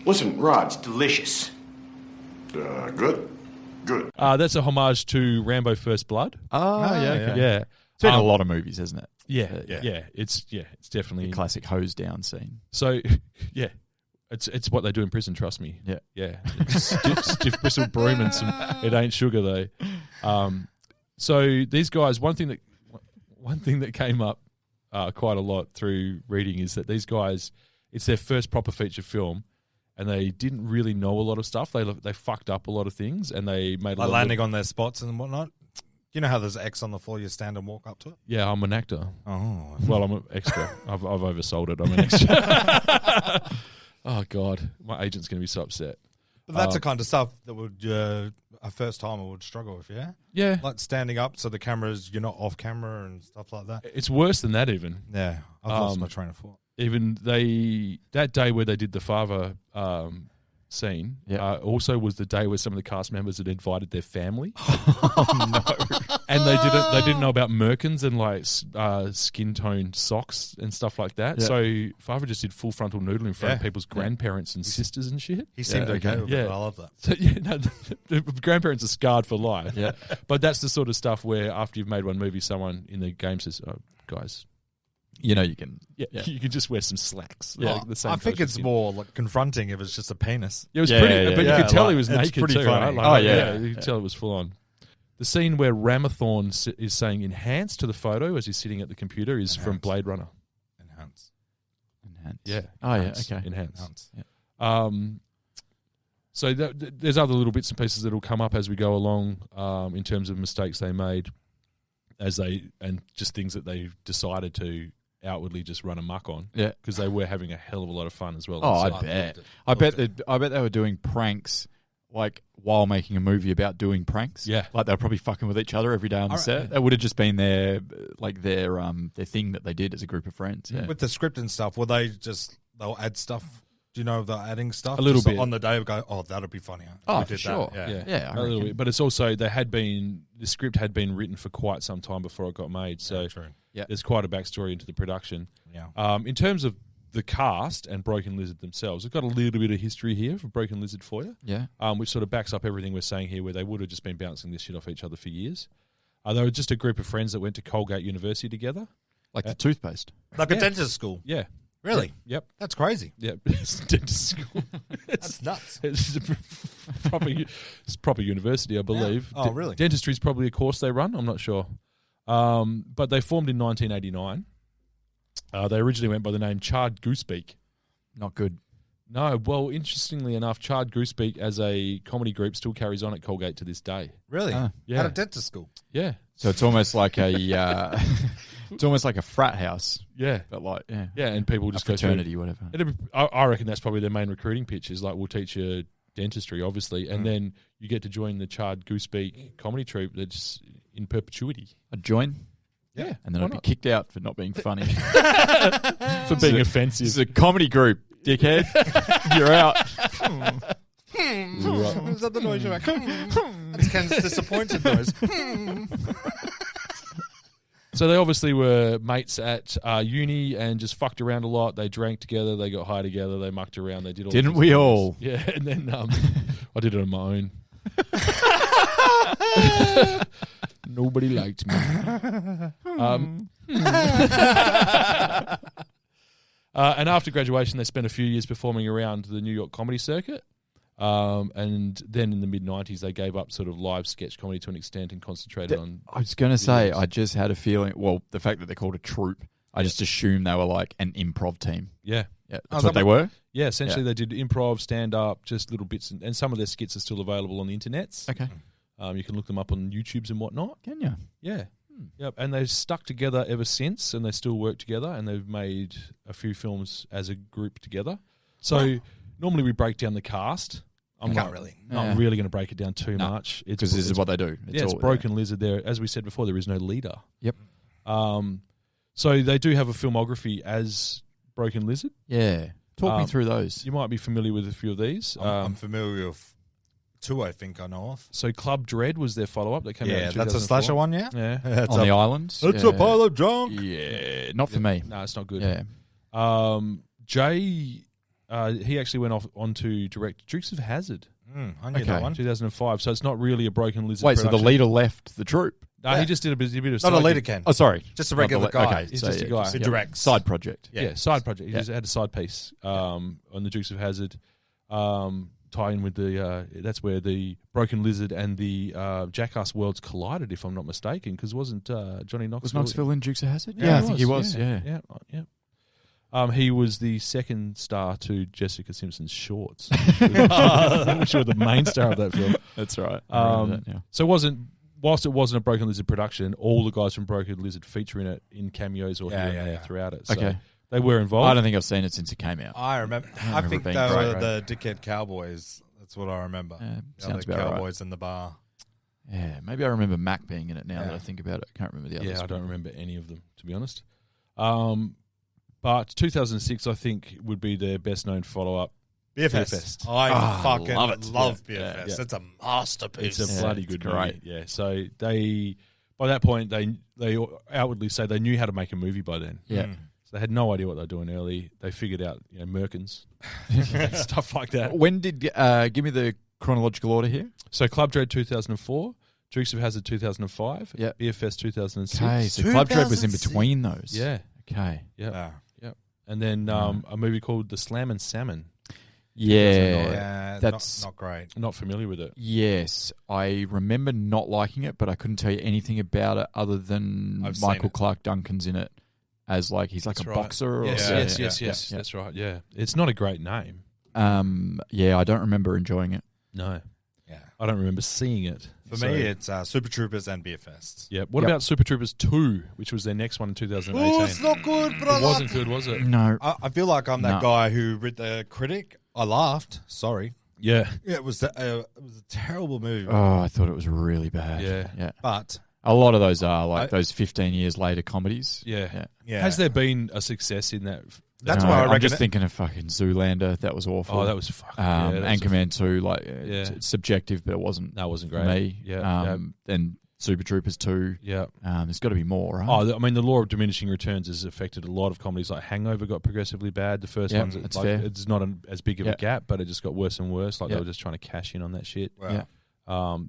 Listen, Rod. It's delicious. Good. That's a homage to Rambo First Blood. Oh, yeah. Okay. Yeah. It's in a lot of movies, isn't it? Yeah. It's definitely the classic hose down scene. So, yeah. It's what they do in prison, trust me. Yeah. Stiff bristle broom and some it ain't sugar though. So these guys, one thing that came up quite a lot through reading is that these guys, it's their first proper feature film, and they didn't really know a lot of stuff. They fucked up a lot of things, and they made like landing on their spots and whatnot. You know how there's X on the floor, you stand and walk up to it? Yeah, I'm an actor. Oh. Well, I'm an extra. I've oversold it. I'm an extra. Oh, God. My agent's going to be so upset. But that's the kind of stuff that would a first timer would struggle with, yeah? Yeah. Like standing up so the cameras, you're not off camera and stuff like that. It's worse than that even. Yeah. I've lost my train of thought. Even that day where they did the father scene also was the day where some of the cast members had invited their family. Oh, no. And they didn't know about merkins and like skin tone socks and stuff like that. Yeah. So father just did full frontal noodle in front of people's grandparents and sisters and shit. He seemed okay with it. I love that. So, the grandparents are scarred for life. Yeah. But that's the sort of stuff where after you've made one movie, someone in the game says, "Oh, guys, you know you can you can just wear some slacks." Yeah, like the same I think it's skin. more like confronting if it's just a penis. It was pretty, but you could tell he was naked pretty too, funny. right? Like, you could tell it was full on. The scene where Ramathorn is saying "enhance" to the photo as he's sitting at the computer is from Blade Runner. Enhance. Yeah. Oh, yeah, okay. Enhance. Yeah. So there's other little bits and pieces that will come up as we go along in terms of mistakes they made and just things that they decided to outwardly just run amok on. Yeah. Because they were having a hell of a lot of fun as well. Oh, I bet they were doing pranks like while making a movie about doing pranks. Yeah. Like they were probably fucking with each other every day on the set. That would have just been their thing that they did as a group of friends. Yeah. With the script and stuff, they'll add stuff. Do you know if they're adding stuff? A little bit. On the day we go, oh, that'll be funnier. Oh, we did sure. That. Yeah, a little bit. But it's also, the script had been written for quite some time before it got made. So there's quite a backstory into the production. Yeah. In terms of the cast and Broken Lizard themselves, I've got a little bit of history here for Broken Lizard for you. Yeah. Which sort of backs up everything we're saying here, where they would have just been bouncing this shit off each other for years. They were just a group of friends that went to Colgate University together. Like the toothpaste. Like a dentist school. Yeah. Really? Yep. That's crazy. Yep. It's dentist school. That's nuts. It's proper university, I believe. Yeah. Oh, really? Dentistry is probably a course they run. I'm not sure. But they formed in 1989. They originally went by the name Charred Goosebeak. Not good. No, well, interestingly enough, Charred Goosebeak as a comedy group still carries on at Colgate to this day. Really? Yeah. At a dentist school? Yeah. So it's almost like it's almost like a frat house. Yeah. But like, yeah, and people just go fraternity, whatever. I reckon that's probably their main recruiting pitch is like, we'll teach you dentistry, obviously, and then you get to join the Charred Goosebeak comedy troupe that's in perpetuity. I'd join. Yeah. And then I'd be kicked out for not being funny. For being offensive. This is a comedy group, dickhead. You're out. Is that the noise you're like? That's Ken's disappointed noise. So they obviously were mates at uni and just fucked around a lot. They drank together. They got high together. They mucked around. They did all. Didn't we all? Yeah, and then I did it on my own. Nobody liked me. And after graduation, they spent a few years performing around the New York comedy circuit. And then in the mid-90s, they gave up sort of live sketch comedy to an extent and concentrated on... I was going to say, I just had a feeling... Well, the fact that they're called a troupe, I just assumed they were like an improv team. Yeah. Yeah, that's what they were? Yeah, essentially they did improv, stand-up, just little bits. And some of their skits are still available on the internets. Okay. You can look them up on YouTubes and whatnot. Can you? Yeah. Yep. And they've stuck together ever since, and they still work together, and they've made a few films as a group together. So normally we break down the cast. I'm not really going to break it down too much. Because this is what they do. It's Broken Lizard. There, as we said before, there is no leader. Yep. So they do have a filmography as Broken Lizard. Yeah. Talk me through those. You might be familiar with a few of these. I'm familiar with two, I think I know of. So Club Dread was their follow-up that came out in 2004. That's a slasher one, yeah? Yeah. On the islands? It's a pile of junk. Yeah. Not for me. No, it's not good. Yeah. Jay, he actually went on to direct Dukes of Hazzard. I knew that one. 2005. So it's not really a Broken Lizard Wait, production. so the leader left the troupe? No, he just did a bit of Not a side leader, gig. Ken. Oh, sorry. Just a regular guy. Okay, He's so just a guy. He directs. Side project. Yeah, side project. He just had a side piece on the Dukes of Hazzard. Tie in with the that's where the Broken Lizard and the Jackass worlds collided, if I'm not mistaken, because wasn't Johnny Knoxville... Was Knoxville in Dukes of Hazzard? Yeah, I think he was. Yeah. He was the second star to Jessica Simpson's shorts, which were the main star of that film. That's right. So whilst it wasn't a Broken Lizard production, all the guys from Broken Lizard feature in it in cameos or here and there throughout it. So Okay. they were involved. I don't think I've seen it since it came out. I remember. I think they were the dickhead cowboys. That's what I remember. Sounds the about cowboys in the bar. Yeah, maybe I remember Mac being in it now that I think about it. I can't remember the others. Yeah, I don't remember any of them, to be honest. But 2006, I think, would be their best-known follow-up. Beer Fest. I fucking love Beer Fest. Yeah. It's a masterpiece. It's a bloody good great. movie. Yeah, so they, by that point, they outwardly say they knew how to make a movie by then. Yeah. So they had no idea what they were doing early. They figured out, Merkins, stuff like that. When did, give me the chronological order here? So Club Dread 2004, Dukes of Hazzard 2005, Yep. Beer Fest 2006. Okay, so Club Dread was in between those. Yeah. Okay. Yep. And then a movie called The Slam and Salmon. Yeah. That's not great. Not familiar with it. Yes. I remember not liking it, but I couldn't tell you anything about it other than Michael Clark Duncan's in it as he's like a boxer. Yes. That's right. Yeah. It's not a great name. Yeah, I don't remember enjoying it. No. Yeah. I don't remember seeing it. For me, it's Super Troopers and Beer Fest. Yeah. What about Super Troopers 2, which was their next one in 2018? Oh, it's not good, but it wasn't good, was it? No. I feel like I'm that guy who read the critic. I laughed. Sorry. Yeah. Yeah, it was a terrible movie. Oh, I thought it was really bad. Yeah. But a lot of those are those 15 years later comedies. Yeah. Has there been a success in that? That's why I reckon. I'm just thinking of fucking Zoolander. That was awful. Oh, that was fucking. Anchorman 2, it's subjective, but it wasn't. That wasn't great. For me. Yeah. Then Super Troopers 2. Yeah. There's got to be more, right? Oh, I mean, the law of diminishing returns has affected a lot of comedies. Like Hangover got progressively bad. The first one's fair. It's not as big of a gap, but it just got worse and worse. Like they were just trying to cash in on that shit. Wow.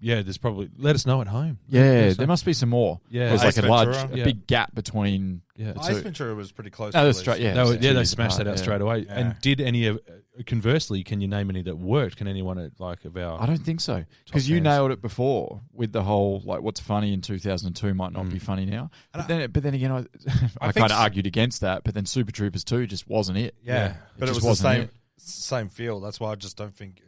There's probably. Let us know at home. Yeah, there must be some more. Yeah, there's Ace a big gap between. Yeah, Ice Ventura was pretty close. No, that's straight. Yeah, they smashed that out straight away. Yeah. And did any of? Conversely, can you name any that worked? Can anyone of our? I don't think so, because you nailed it before with the whole what's funny in 2002 might not be funny now. But then again, I kind of argued against that. But then Super Troopers 2 just wasn't it. Yeah, but it was the same feel. That's why I just don't think.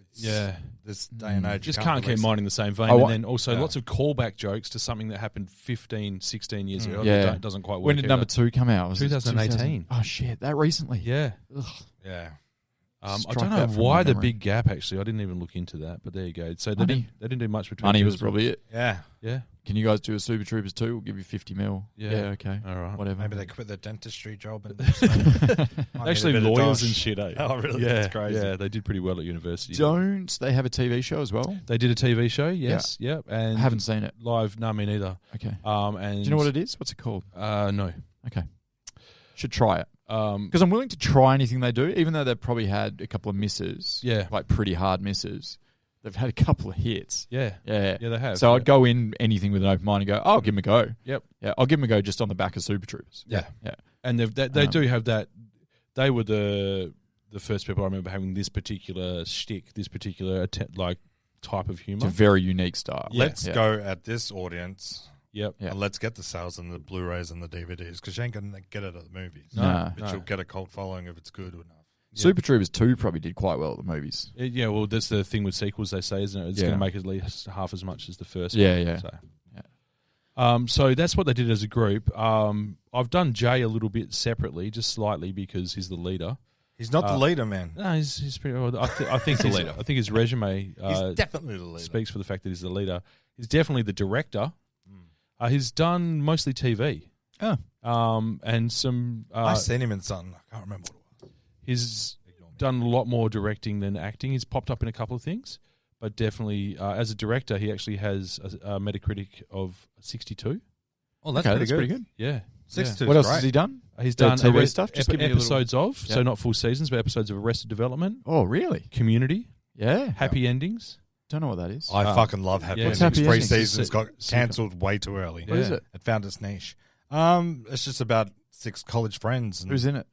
This day and age, just can't keep minding the same vein. And then also lots of callback jokes to something that happened 15, 16 years ago. That doesn't quite work. When did number 2 come out? Was 2018. Oh shit, that recently. Yeah. Yeah. I don't know why the big gap, actually. I didn't even look into that, but there you go. So they didn't do much between. Money was probably it. Yeah. Yeah. Can you guys do a Super Troopers 2? We'll give you 50 mil. Yeah. Okay. All right. Whatever. Maybe they quit their dentistry job. And actually lawyers and shit, eh? Oh, really? Yeah. That's crazy. Yeah, they did pretty well at university. Don't they have a TV show as well? They did a TV show, yes. Yeah. And I haven't seen it. live. No, me neither. Okay. And do you know what it is? What's it called? No. Okay. Should try it. Because I'm willing to try anything they do, even though they've probably had a couple of misses. Yeah. Like pretty hard misses. They've had a couple of hits. Yeah. Yeah. Yeah, they have. So I'd go in anything with an open mind and go, I'll give them a go. Yep. Yeah, I'll give them a go just on the back of Super Troopers. Yeah. Yeah. And they do have that. They were the first people I remember having this particular shtick, this particular type of humor. It's a very unique style. Let's go at this audience. Yep. And let's get the sales and the Blu-rays and the DVDs because you ain't going to get it at the movies. No. But you'll get a cult following if it's good enough. Super Troopers 2 probably did quite well at the movies. Yeah, well, that's the thing with sequels, they say, isn't it? It's going to make at least half as much as the first Yeah, one. yeah. So that's what they did as a group. I've done Jay a little bit separately, just slightly, because he's the leader. He's not the leader, man. No, he's pretty. I think the leader. I think his resume he's definitely the leader. Speaks for the fact that he's the leader. He's definitely the director. He's done mostly TV. And some. I seen him in something. I can't remember what it was. He's done a lot more directing than acting. He's popped up in a couple of things, but definitely as a director, he actually has a Metacritic of 62. Oh, that's pretty good. Yeah. 62. What else has he done? He's done TV stuff. Just give me episodes of, so not full seasons, but episodes of Arrested Development. Oh, really? Community. Yeah. Happy Endings. Don't know what that is. I fucking love Happy Endings. Happy 3 Endings? seasons got cancelled way too early. What is it? It found its niche. It's just about 6 college friends. And who's in it?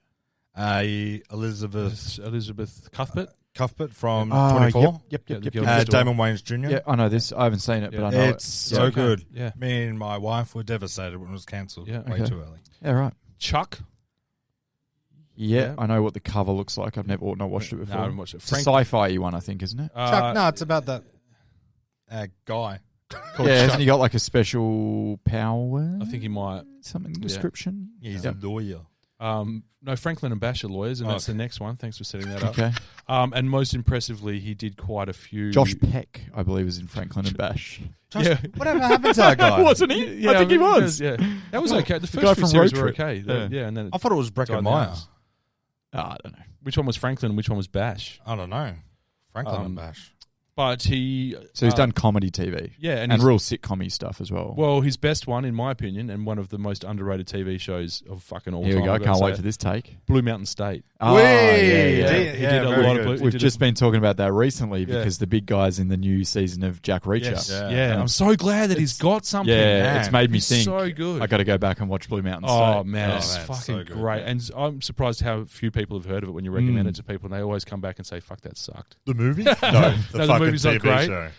Elizabeth Cuthbert. Cuthbert from 24. Yep. Damon Wayans Jr. Yeah, I know this. I haven't seen it, but I know it's so good. Yeah. Me and my wife were devastated when it was cancelled way too early. Yeah, right. Chuck. Yeah, I know what the cover looks like. I've not watched it before. No, I haven't watched it. It's a sci-fi one, I think, isn't it? Chuck, no, it's about that guy. Hasn't he got like a special power? I think he might. Something description? Yeah, he's a lawyer. No, Franklin and Bash are lawyers, and that's the next one. Thanks for setting that up. Okay. And most impressively, he did quite a few. Josh Peck, I believe, is in Franklin and Bash. Whatever happened to that guy? Wasn't he? Yeah, I think he was. Yeah, that was okay. The guy first few from series Road were Trip. okay. And then I thought it was Breckin Meyer. I don't know. which one was Franklin and which one was Bash. I don't know. Franklin and Bash. But he... So he's done comedy TV. Yeah. And real sitcom-y stuff as well. Well, his best one, in my opinion, and one of the most underrated TV shows of fucking all time. Here we go. Can't wait for this take. Blue Mountain State. Oh, He did a lot of... We've just been talking about that recently because the big guy's in the new season of Jack Reacher. Yes. Yeah. I'm so glad that he's got something. Yeah, man. it's made me think. So good. I got to go back and watch Blue Mountain State. Oh, man. It's fucking so great. Yeah. And I'm surprised how few people have heard of it when you recommend it to people, and they always come back and say, fuck, that sucked. The movie? No, the movie's not TV great. show.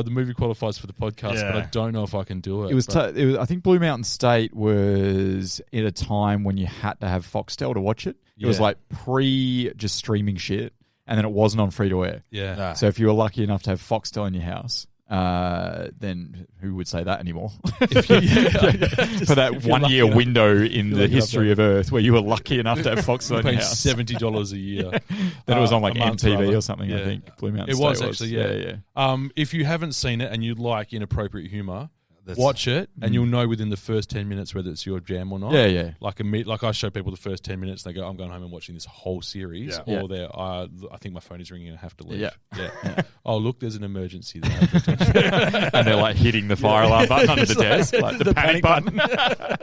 The movie qualifies for the podcast, but I don't know if I can do it. It was. I think Blue Mountain State was at a time when you had to have Foxtel to watch it. It was like pre just streaming shit, and then it wasn't on free to air. Yeah. So if you were lucky enough to have Foxtel in your house, then who would say that anymore? For that 1 year window in the history of Earth where you were lucky enough to have Foxtel in your house. $70 a year. Then it was on like month, MTV rather. or something, I think. Blue Mountain It State was actually, yeah. If you haven't seen it and you like inappropriate humour, watch it, and you'll know within the first 10 minutes whether it's your jam or not. Yeah, yeah. Like I show people the first 10 minutes, and they go, "I'm going home and watching this whole series," or they're, "I think my phone is ringing and I have to leave." Yeah. Oh, look, there's an emergency there. And they're like hitting the fire alarm button under the desk, like the panic button.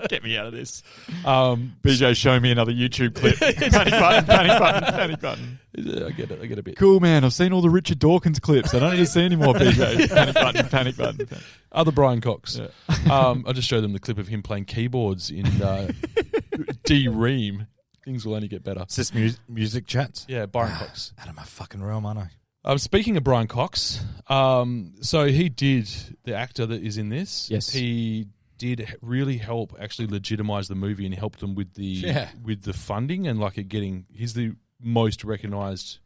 Get me out of this. BJ, show me another YouTube clip. Panic button. I get a bit. Cool, man. I've seen all the Richard Dawkins clips. I don't need to see any more, BJ. Panic button. Other Brian Cox. Yeah. I just showed them the clip of him playing keyboards in D-Ream. Things will only get better. Is this music chats? Yeah, Brian Cox. Out of my fucking realm, I know. Speaking of Brian Cox, so he did, the actor that is in this, he did really help actually legitimize the movie and help them with the funding and like it getting, he's the most recognized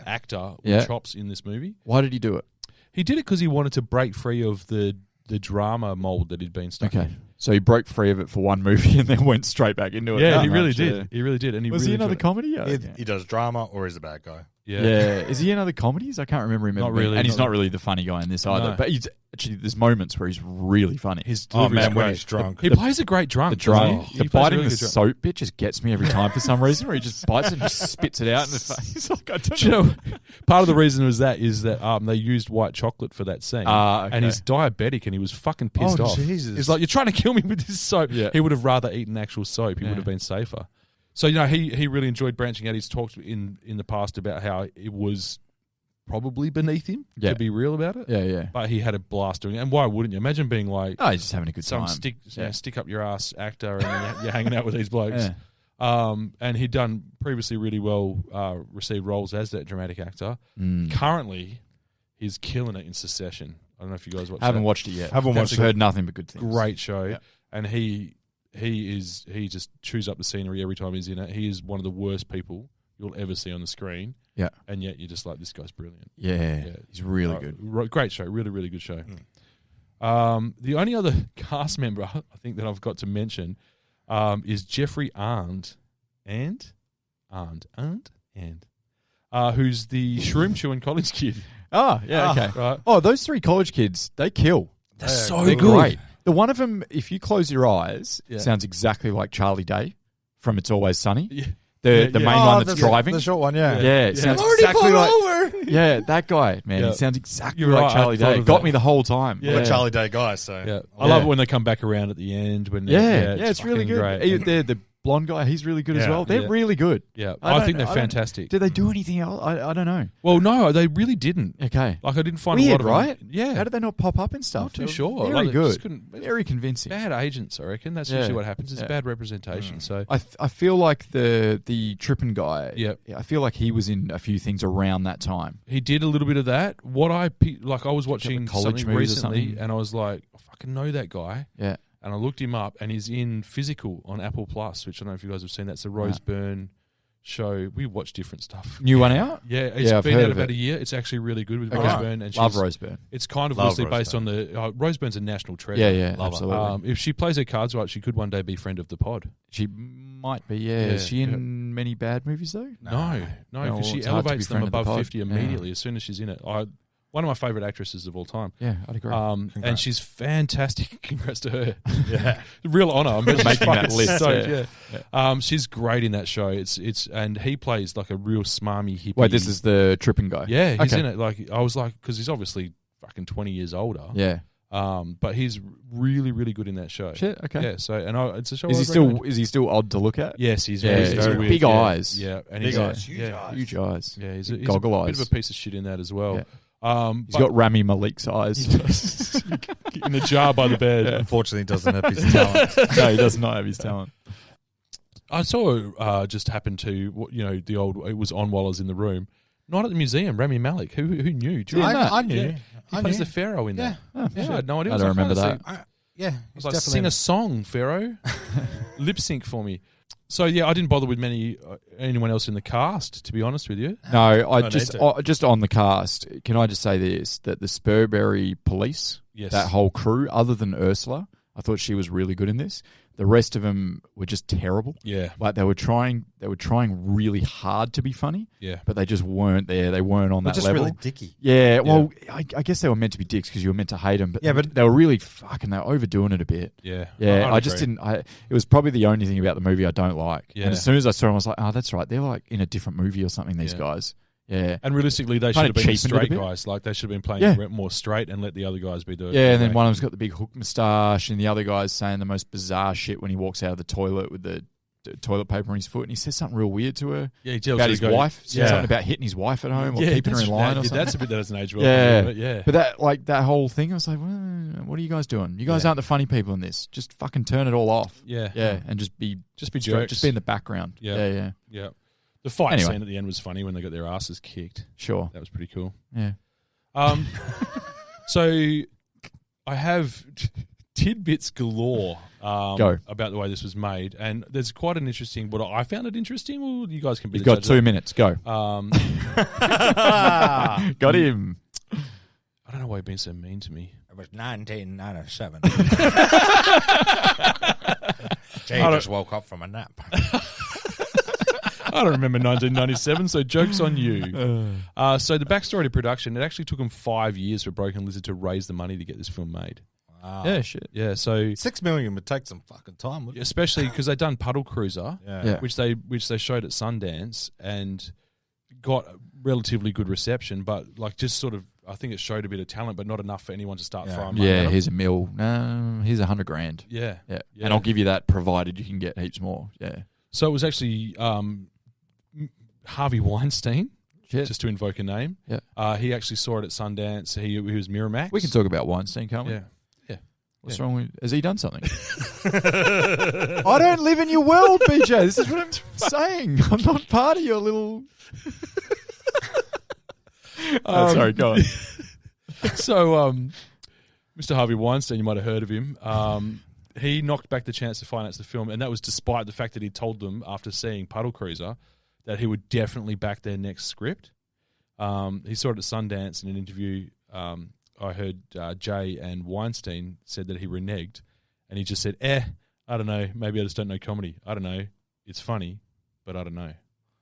actor with chops in this movie. Why did he do it? He did it because he wanted to break free of the drama mold that he'd been stuck in. So he broke free of it for one movie and then went straight back into it. Yeah, he really did. He really did. And was he another comedy? He does drama, or he's a bad guy. Yeah. Is he in other comedies? I can't remember him. Not really. And he's not really the funny guy in this either. No. But he's actually, there's moments where he's really funny. His Oh delivery man, is when great. he's drunk. He plays a great drunk. The drunk, He the plays a biting really the good drunk. soap bit just gets me every time for some reason. Where he just bites it and just spits it out in the face. Like, I don't Do you know, part of the reason is that they used white chocolate for that scene, Okay. and he's diabetic, and he was fucking pissed off. Jesus. He's like, "You're trying to kill me with this soap." Yeah. He would have rather eaten actual soap. He would have been safer. So he really enjoyed branching out. He's talked in the past about how it was probably beneath him to be real about it. Yeah. But he had a blast doing it. And why wouldn't you? Imagine being like, Oh, he's just having a good some time. stick up your ass actor, and then you're hanging out with these blokes. And he'd done previously really well, received roles as that dramatic actor. Currently, he's killing it in Succession. I don't know if you guys watched. Haven't watched it yet. Haven't watched it. Heard nothing but good things. Great show, Yeah. and he just chews up the scenery every time he's in it. He is one of the worst people you'll ever see on the screen. Yeah, and yet you're just like, this guy's brilliant. Yeah. He's really good. Great show, really, really good show. The only other cast member I think that I've got to mention is Jeffrey Arndt, who's the shroom chewing college kid. Oh, yeah, okay. Right. Oh, those three college kids, they kill. They're so They're good. great. The one of them, if you close your eyes, sounds exactly like Charlie Day from It's Always Sunny. Yeah. The main one that's driving. The short one, yeah. Yeah, it sounds Already exactly like over. Yeah, that guy, man. Yeah. He sounds exactly You're like right, Charlie I thought Day. of Got that. me the whole time. I'm a Charlie Day guy, so Yeah, I love it when they come back around at the end. When it's really fucking good. Great. The blonde guy, he's really good as Yeah. well. They're really good. Yeah, I I think they're don't- fantastic. Did they do anything else? I don't know. Well, no, they really didn't. Okay. Like, I didn't find Weird, a lot of them- right? Yeah. How did they not pop up and stuff? Not too They were sure. Very Like, they just good. couldn't- Very convincing. Bad agents, I reckon. That's usually what happens. It's bad representation. So I feel like the Trippin guy. Yep. I feel like he was in a few things around that time. he did a little bit of that. What I was watching college something movies or recently, something. and I was like, I fucking know that guy. Yeah. And I looked him up, and he's in Physical on Apple Plus, which I don't know if you guys have seen. That's the Rose Byrne show. We watch different stuff. New one out? Yeah, it's I've been heard out of about it. a year. It's actually really good with Okay. Rose Byrne. And Love she's- Rose Byrne. It's kind of Love loosely Rose based Byrne. on the Rose Byrne's a national treasure. Yeah, Love her. absolutely. If she plays her cards right, she could one day be friend of the pod. She might be, yeah. Is she in many bad movies, though? No, No, because she it's hard to be elevates them friend of the above pod. 50 immediately as soon as she's in it. One of my favourite actresses of all time. Yeah, I'd agree. And she's fantastic. Congrats to her. Yeah. Real honour. I'm Making that fucking list, stoked, yeah. She's great in that show. It's and he plays like a real smarmy hippie. Wait, this is the Trippin guy? Yeah, he's Okay. in it. Like, I was like, because he's obviously fucking 20 years older. Yeah. But he's really, really good in that show. Shit, okay. Yeah, so it's a show. Is he I'd still recommend. is he still odd to look at? Yes, he's Yeah, very, he's very weird. big eyes. Yeah, and Big he's eyes, huge yeah, eyes. Huge eyes. Yeah, he's Goggle a bit eyes. of a piece of shit in that as well. Yeah. But- He's got Rami Malek's eyes. in a jar by the bed. Unfortunately, he doesn't have his talent. No, he does not have his talent. I saw just happened to the old. It was on while I was in the room. Not at the museum. Rami Malek. Who knew? Do you remember that? I knew. Yeah. He plays the Pharaoh in that. Oh, Yeah, shit. I had no idea. I was don't like, remember "Oh, that. Yeah, I was like, sing a song, Pharaoh. Lip sync for me. So yeah, I didn't bother with anyone else in the cast, to be honest with you. No, I No just need to. just on the cast. Can I just say this? That the Spurbury police, Yes. that whole crew, other than Ursula, I thought she was really good in this. The rest of them were just terrible. Yeah. Like they were trying really hard to be funny. Yeah. But they just weren't there. They weren't on They're that just level. really dicky. Yeah, well, I guess they were meant to be dicks because you were meant to hate them. But Yeah, but- they were really they were overdoing it a bit. Yeah. Yeah, I'd I just agree. didn't. It was probably the only thing about the movie I don't like. Yeah. And as soon as I saw them, I was like, oh, that's right. They're like in a different movie or something, these Yeah. guys. Yeah. And realistically, they should Kinda have been the cheapened it a straight bit. guys. Like, they should have been playing Yeah. more straight and let the other guys be doing it. Yeah, and then one of them's got the big hook moustache, and the other guy's saying the most bizarre shit when he walks out of the toilet with the toilet paper on his foot, and he says something real weird to her Yeah, he tells about her his to go- wife. Says Yeah. something about hitting his wife at home or Yeah, keeping her in line or something. That's a bit that doesn't age well. Yeah, But yeah. But that whole thing, I was like, well, what are you guys doing? You guys aren't the funny people in this. Just fucking turn it all off. Yeah. Yeah, and just be jerks. Just be in the background. Yeah. Yeah. The fight Anyway. scene at the end was funny when they got their asses kicked. Sure. That was pretty cool. Yeah. So I have tidbits galore Go. about the way this was made, and there's quite an interesting. What I found it interesting. Well, you guys can be. You've the got judge 2 of minutes. Go. that. Got him. I don't know why you're being so mean to me. It was 1997. Jay just woke up from a nap. I don't remember 1997, so joke's on you. So the backstory to production, it actually took them 5 years for Broken Lizard to raise the money to get this film made. Wow. Yeah, shit. Yeah, so $6 million would take some fucking time, wouldn't it? especially because they'd done Puddle Cruiser, Yeah. which they showed at Sundance and got relatively good reception, but like just sort of, I think it showed a bit of talent, but not enough for anyone to start throwing money at Yeah, them. here's $1 million. Here's $100,000. Yeah. Yeah. Yeah. And I'll give you that provided you can get heaps more. Yeah. So it was actually Harvey Weinstein, Shit. just to invoke a name. Yeah. He actually saw it at Sundance. He was Miramax. We can talk about Weinstein, can't we? Yeah. What's wrong with... Has he done something? I don't live in your world, BJ. This is what I'm saying. I'm not part of your little... sorry, go on. So, Mr. Harvey Weinstein, you might have heard of him. He knocked back the chance to finance the film, and that was despite the fact that he told them after seeing Puddle Cruiser that he would definitely back their next script. He saw it at Sundance in an interview. I heard Jay and Weinstein said that he reneged, and he just said, I don't know, maybe I just don't know comedy. I don't know. It's funny, but I don't know.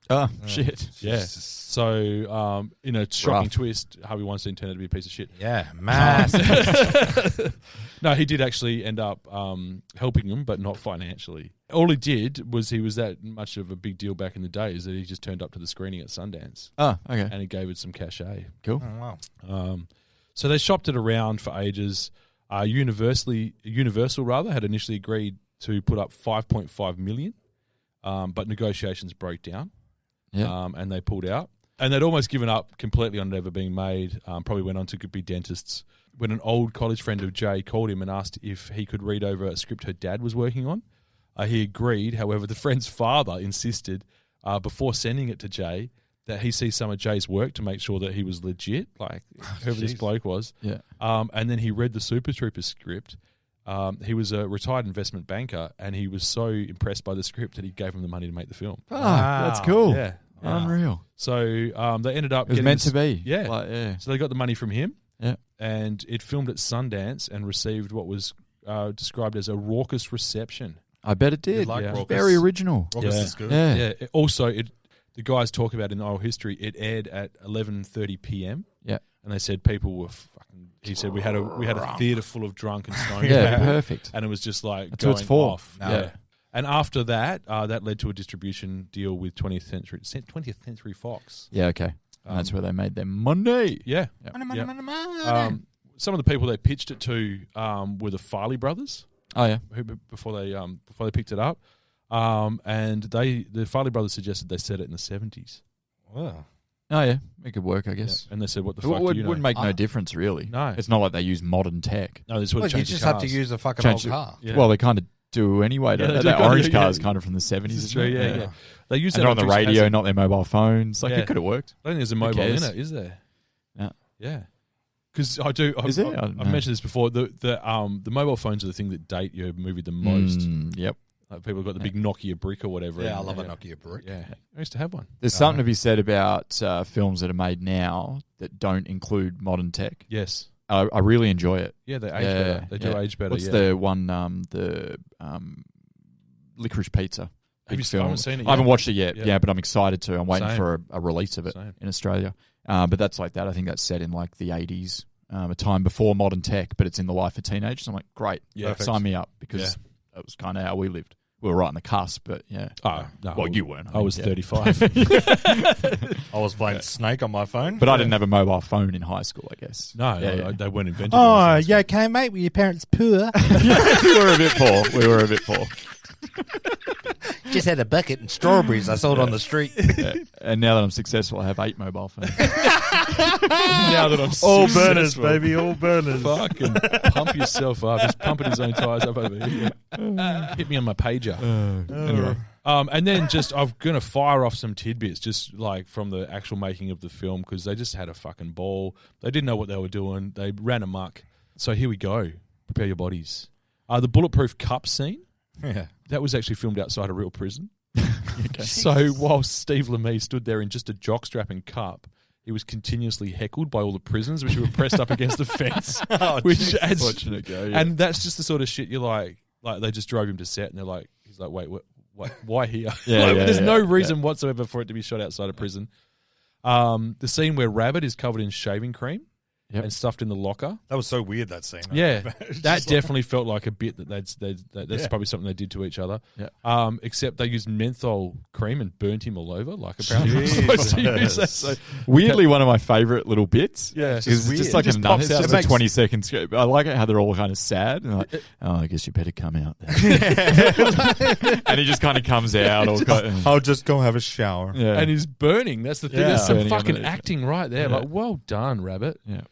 Oh, shit. Yeah. So, in a shocking Rough. twist, Harvey Weinstein turned out to be a piece of shit. Yeah, massive. No, he did actually end up helping him, but not financially. All he did was he was that much of a big deal back in the day is that he just turned up to the screening at Sundance. Oh, okay. And he gave it some cachet. Cool. Oh, wow. So they shopped it around for ages. Universal had initially agreed to put up $5.5 million, but negotiations broke down. Yeah. And they pulled out. And they'd almost given up completely on it ever being made. Probably went on to be dentists. When an old college friend of Jay called him and asked if he could read over a script her dad was working on, he agreed. However, the friend's father insisted, before sending it to Jay, that he see some of Jay's work to make sure that he was legit, like whoever this bloke was. Yeah. And then he read the Super Troopers script. He was a retired investment banker, and he was so impressed by the script that he gave him the money to make the film. Ah, that's cool. Yeah. Unreal. So they ended up... It was getting meant this- to be. Yeah. Like, yeah. So they got the money from him. Yeah. And it filmed at Sundance and received what was described as a raucous reception. I bet it did. Like It was Raucous. very original. Raucous Yeah. is good. Yeah. Yeah. Also, the guys talk about in the oral history, it aired at 11:30 p.m. Yeah. And they said people were fucking... He said we had a theatre full of drunk and stoned Yeah, people. perfect. And it was just like That's what going it's for. off. No. Yeah. And after that, that led to a distribution deal with 20th Century Fox. Yeah, okay. And that's where they made their money. Yeah. Yeah. Some of the people they pitched it to were the Farley brothers, Oh, yeah. who before they picked it up, and the Farley brothers suggested they set it in the 70s. Wow. Oh, yeah. It could work, I guess. And they said, "What the It fuck do you know?" wouldn't make no difference, really. No. It's not like they use modern tech. No, this would Well, have you changed just the have to cars. use a fucking Change old it. car. Yeah. Well, they kind of do anyway. Yeah, don't they they? do That kinda, orange yeah. car is kind of from the 70s. This is isn't true. it? Yeah. They use And that they're on the Dukes radio, Hazzard. not their mobile phones. Like, Yeah. it could have worked. I don't think there's a mobile in cares? it, is there? Yeah. Yeah. Because I do. Is there? I I've don't know. mentioned this before. The mobile phones are the thing that date your movie the most. Yep. Like people have got the big Nokia brick or whatever. Yeah, I and- love a Nokia brick. Yeah, I used to have one. There's something to be said about films that are made now that don't include modern tech. Yes. I really enjoy it. Yeah, they age better. They do age better. What's yeah. the one? Licorice Pizza. Have Big you? I film. haven't seen it yet. I haven't watched it yet. Yeah. Yeah, but I'm excited to. I'm waiting Same. for a release of it Same. in Australia. But that's like that. I think that's set in like the 80s, a time before modern tech, but it's in the life of teenagers. I'm like, great, Yeah, sign me up because Yeah. that was kind of how we lived. We were right on the cusp, but yeah. Oh, no, Well, you weren't. I was yeah. 35. I was playing Snake on my phone. But I didn't have a mobile phone in high school, I guess. No, Yeah, yeah. they weren't invented. Oh, those you okay, mate? Were your parents poor? we were a bit poor. We were a bit poor. Just had a bucket and strawberries I sold on the street. Yeah. And now that I'm successful, I have 8 mobile phones. Now that I'm All successful. burners, baby, all burners. Fucking pump yourself up. He's pumping his own tires up over here. Hit me on my pager. Anyway. And then just I'm going to fire off some tidbits just like from the actual making of the film because they just had a fucking ball. They didn't know what they were doing. They ran amok. So here we go. Prepare your bodies. The bulletproof cup scene, Yeah. that was actually filmed outside a real prison. So while Steve Lemay stood there in just a jockstrap and cup, he was continuously heckled by all the prisoners, which were pressed up against the fence. Watching it go, yeah. And that's just the sort of shit you're like they just drove him to set, and they're like, he's like, wait, what, why here? There's no reason whatsoever for it to be shot outside of prison. The scene where Rabbit is covered in shaving cream and stuffed in the locker. That was so weird, that scene. Yeah, that definitely felt like a bit that that's probably something they did to each other. Yeah. Except they used menthol cream and burnt him all over. Like apparently, they're supposed to use that. So, weirdly, one of my favorite little bits. Yeah, it's just like it's just a 20 second script. I like it how they're all kind of sad and like, oh, I guess you better come out then. And he just kind of comes out. I'll just go have a shower. Yeah. And he's burning. That's the thing. There's some fucking acting right there. Yeah. Like, well done, Rabbit. Yeah.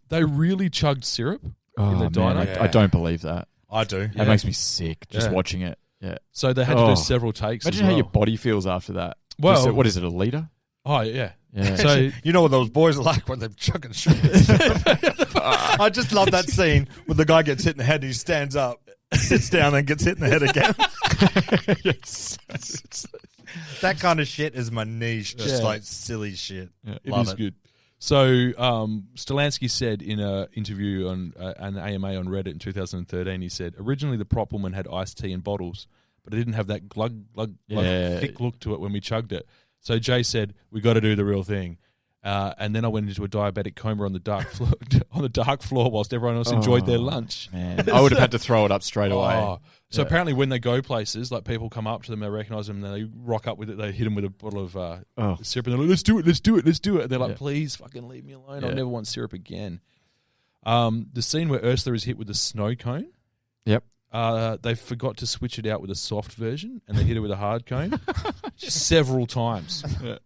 They really chugged syrup in the man, diner. I don't believe that. I do. That makes me sick just watching it. Yeah. So they had to do several takes. Imagine how your body feels after that. Well, what is it, a liter? Oh yeah. Yeah. So you know what those boys are like when they're chugging shit. I just love that scene when the guy gets hit in the head and he stands up, sits down, and gets hit in the head again. That kind of shit is my niche. Just like silly shit. Yeah, it is good. So Stolansky said in an interview on an AMA on Reddit in 2013, he said, originally the prop woman had iced tea in bottles, but it didn't have that glug, thick look to it when we chugged it. So Jay said, we got to do the real thing. And then I went into a diabetic coma on the dark floor whilst everyone else enjoyed their lunch. Man, I would have had to throw it up straight away. So apparently when they go places, like people come up to them, they recognize them, and they rock up with it. They hit them with a bottle of syrup, and they're like, let's do it. And they're like, please fucking leave me alone. I'll never want syrup again. The scene where Ursula is hit with a snow cone. Yep. They forgot to switch it out with a soft version, and they hit it with a hard cone several times.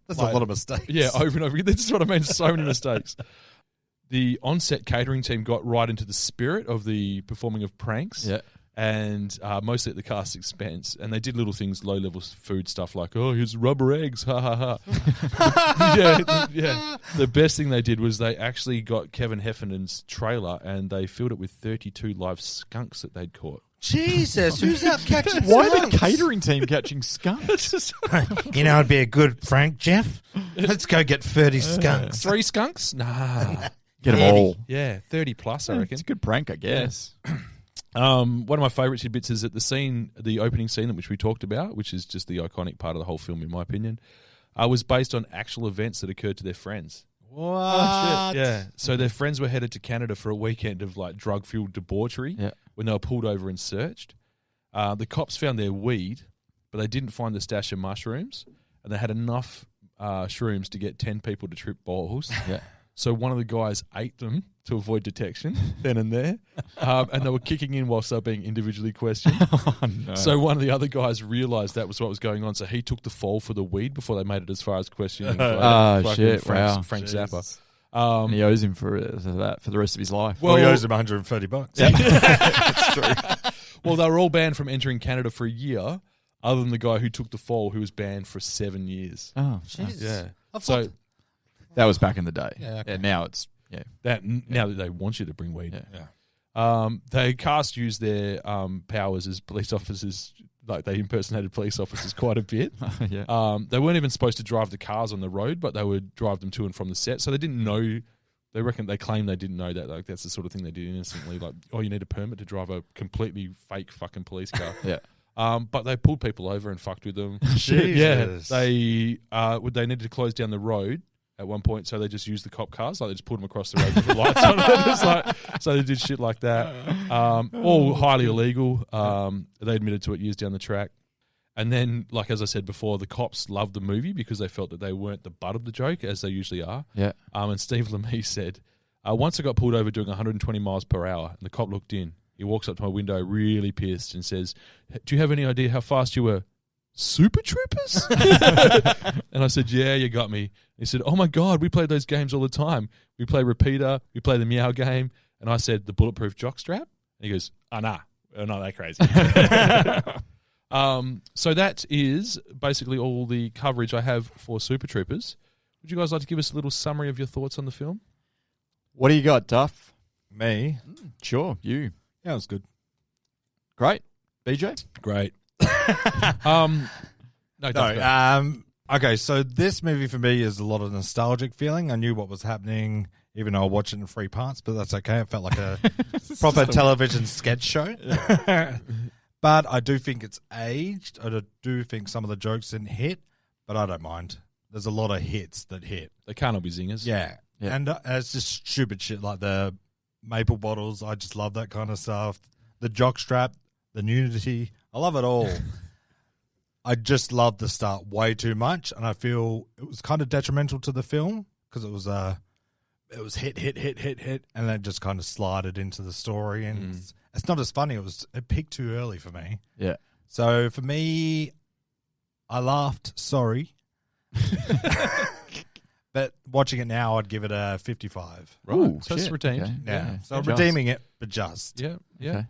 That's a lot of mistakes. Yeah, over and over again. That's what I mean. So many mistakes. The on-set catering team got right into the spirit of the performing of pranks. Yeah. And mostly at the cast's expense. And they did little things, low-level food stuff like, oh, here's rubber eggs, ha, ha, ha. Yeah. The best thing they did was they actually got Kevin Heffernan's trailer and they filled it with 32 live skunks that they'd caught. Jesus, who's out catching skunks? Why the catering team catching skunks? You know, it'd be a good prank, Jeff. Let's go get 30 skunks. 3 skunks? Nah. Get them all. Yeah, 30 plus, I reckon. It's a good prank, I guess. One of my favourite tidbits is that the opening scene which we talked about, which is just the iconic part of the whole film, in my opinion, was based on actual events that occurred to their friends. What? Oh, shit. Yeah. So their friends were headed to Canada for a weekend of like drug-fueled debauchery when they were pulled over and searched. The cops found their weed, but they didn't find the stash of mushrooms, and they had enough shrooms to get 10 people to trip balls. Yeah. So one of the guys ate them to avoid detection then and there, and they were kicking in whilst they were being individually questioned. Oh, no. So one of the other guys realised that was what was going on, so he took the fall for the weed before they made it as far as questioning. Shit! Frank Zappa. And he owes him for that for the rest of his life. Well, he owes him $130. Yeah. That's true. Well, they were all banned from entering Canada for a year, other than the guy who took the fall, who was banned for 7 years. Oh, Jesus. Yeah. So that was back in the day. Yeah, okay. Now it's now that they want you to bring weed. Yeah. They cast used their powers as police officers, like they impersonated police officers quite a bit. Yeah. They weren't even supposed to drive the cars on the road, but they would drive them to and from the set. So they didn't know. They claim they didn't know that. Like that's the sort of thing they did innocently. Like, oh, you need a permit to drive a completely fake fucking police car. Yeah. But they pulled people over and fucked with them. Jesus. Yeah. They needed to close down the road at one point, so they just used the cop cars. Like they just pulled them across the road with the lights on. It's like, so they did shit like that. All highly illegal. They admitted to it years down the track. And then, like as I said before, the cops loved the movie because they felt that they weren't the butt of the joke, as they usually are. Yeah. And Steve Lemay said, once I got pulled over doing 120 miles per hour, and the cop looked in. He walks up to my window really pissed and says, do you have any idea how fast you were? Super Troopers? And I said, yeah, you got me. He said, oh my God, we played those games all the time. We play Repeater, we play the Meow game. And I said, the Bulletproof Jockstrap? And he goes, nah, we're not that crazy. So that is basically all the coverage I have for Super Troopers. Would you guys like to give us a little summary of your thoughts on the film? What do you got, Duff? Me? Sure, you. Yeah, it was good. Great. BJ? Great. Okay, so this movie for me is a lot of nostalgic feeling. I knew what was happening, even though I watched it in 3 parts, but that's okay. It felt like a proper television sketch show. Yeah. But I do think it's aged. I do think some of the jokes didn't hit, but I don't mind. There's a lot of hits that hit. They can't all be zingers. Yeah. And it's just stupid shit like the maple bottles. I just love that kind of stuff. The jockstrap, the nudity. I love it all. I just love the start way too much, and I feel it was kind of detrimental to the film because it was hit, and then just kind of slided into the story, and it's not as funny. It peaked too early for me. Yeah. So for me, I laughed. Sorry. But watching it now, I'd give it a 55. Right. Ooh, so it's shit. redeemed. Okay. Yeah. So I'm Just. redeeming it, but just. Yeah. Yeah. Okay.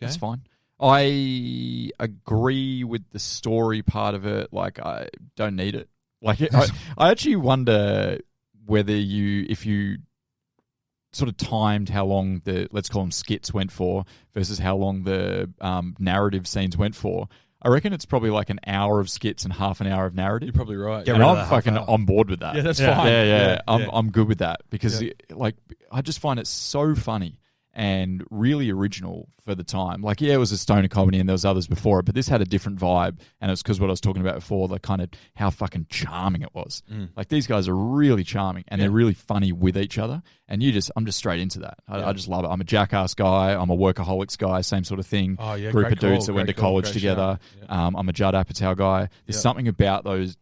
That's fine. I agree with the story part of it. Like, I don't need it. Like, I actually wonder whether if you sort of timed how long the, let's call them skits went for versus how long the narrative scenes went for. I reckon it's probably like an hour of skits and half an hour of narrative. You're probably right. And I'm fucking on board with that. Yeah, that's fine. Yeah. I'm good with that because like I just find it so funny and really original for the time. Like, yeah, it was a stoner comedy and there was others before it, but this had a different vibe, and it's because what I was talking about before, the kind of how fucking charming it was. Like, these guys are really charming and they're really funny with each other, and I'm just straight into that. I just love it. I'm a jackass guy. I'm a workaholics guy, same sort of thing. Oh, yeah, Group of dudes that went to college together. I'm a Judd Apatow guy. There's something about those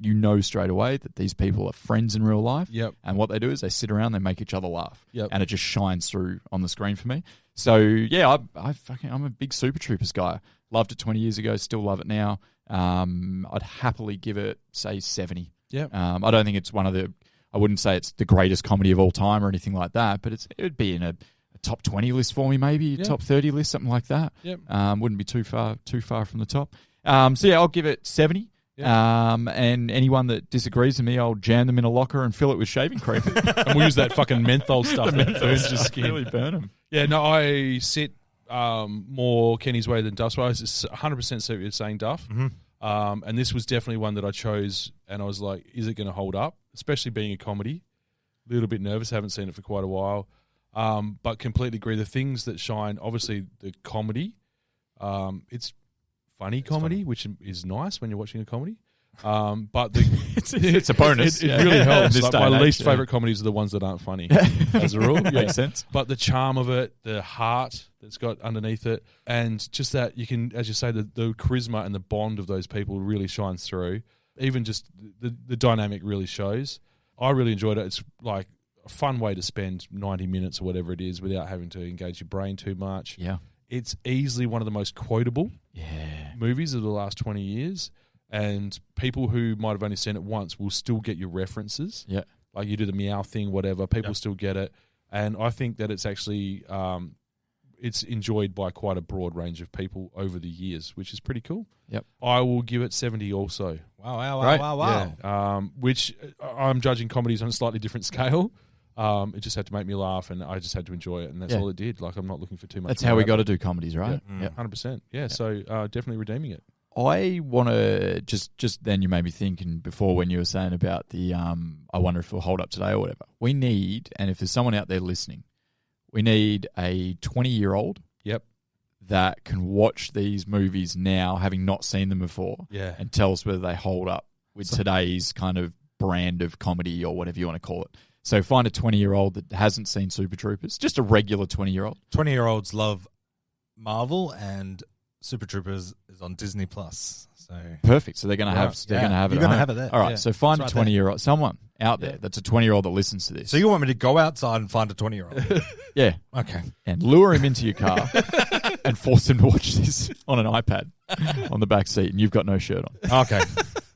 you know straight away that these people are friends in real life. Yep. And what they do is they sit around, they make each other laugh. Yep. And it just shines through on the screen for me. So yeah, I'm a big Super Troopers guy. Loved it 20 years ago, still love it now. I'd happily give it, say, 70. Yeah. I don't think it's I wouldn't say it's the greatest comedy of all time or anything like that, but it would be in a top 20 list for me, maybe top 30 list, something like that. Yep. Wouldn't be too far from the top. So yeah, I'll give it 70. And anyone that disagrees with me, I'll jam them in a locker and fill it with shaving cream. And we'll use that fucking menthol stuff that burns your skin. Really burn them. Yeah, no, I sit more Kenny's way than Duff's way. I 100% see what you're saying, Duff. Mm-hmm. And this was definitely one that I chose, and I was like, is it going to hold up? Especially being a comedy. A little bit nervous, haven't seen it for quite a while. But completely agree. The things that shine, obviously the comedy, it's funny comedy, which is nice when you're watching a comedy. But it's a bonus. It really helps. Like, my least favorite favourite comedies are the ones that aren't funny, as a rule. Makes sense. But the charm of it, the heart that's got underneath it, and just that you can, as you say, the charisma and the bond of those people really shines through. Even just the dynamic really shows. I really enjoyed it. It's like a fun way to spend 90 minutes or whatever it is without having to engage your brain too much. Yeah. It's easily one of the most quotable movies of the last 20 years. And people who might have only seen it once will still get your references. Yeah. Like you do the meow thing, whatever. People still get it. And I think that it's actually it's enjoyed by quite a broad range of people over the years, which is pretty cool. Yep. I will give it 70 also. Wow. Yeah. Which I'm judging comedies on a slightly different scale. It just had to make me laugh, and I just had to enjoy it, and that's all it did. Like, I'm not looking for too much. That's how we got to do comedies, right? Yeah, 100%. Yeah, so definitely redeeming it. I want to just then you made me thinking before when you were saying about the I wonder if it'll hold up today or whatever. We need, and if there's someone out there listening, we need a 20-year-old that can watch these movies now, having not seen them before, and tell us whether they hold up with today's kind of brand of comedy or whatever you want to call it. So find a 20-year-old that hasn't seen Super Troopers, just a regular 20-year-old. 20-year-olds love Marvel, and Super Troopers is on Disney Plus. So perfect. So they're going to have You're going to have it there. All right. So find a 20-year-old, someone out there that's a 20-year-old that listens to this. So you want me to go outside and find a 20-year-old? Yeah. Okay. And lure him into your car and force him to watch this on an iPad on the back seat, and you've got no shirt on. Okay.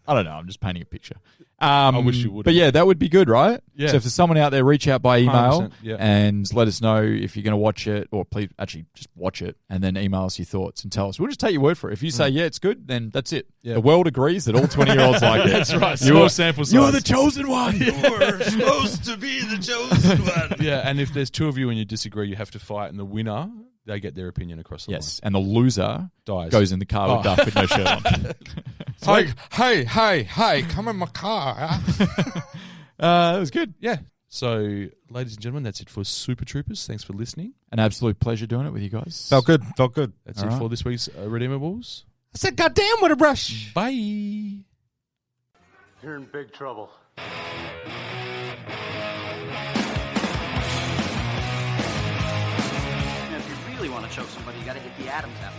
I don't know. I'm just painting a picture. I wish you would. But yeah, that would be good, right? Yeah. So if there's someone out there, reach out by email and let us know if you're going to watch it, or please actually just watch it and then email us your thoughts and tell us. We'll just take your word for it. If you say, yeah, it's good, then that's it. Yeah. The world agrees that all 20-year-olds like it. That's right. You're sample size. You're the chosen one. You're supposed to be the chosen one. Yeah, and if there's two of you and you disagree, you have to fight, and the winner they get their opinion across the Yes, and the loser Dies. goes in the car with Duff with no shirt on. Hey, come in my car. That was good. Yeah. So, ladies and gentlemen, that's it for Super Troopers. Thanks for listening. An absolute pleasure doing it with you guys. Felt good. That's All it right. for this week's Redeemables. I said, goddamn with a brush. Bye. You're in big trouble. If you really want to choke somebody, you got to hit the Adam's apple.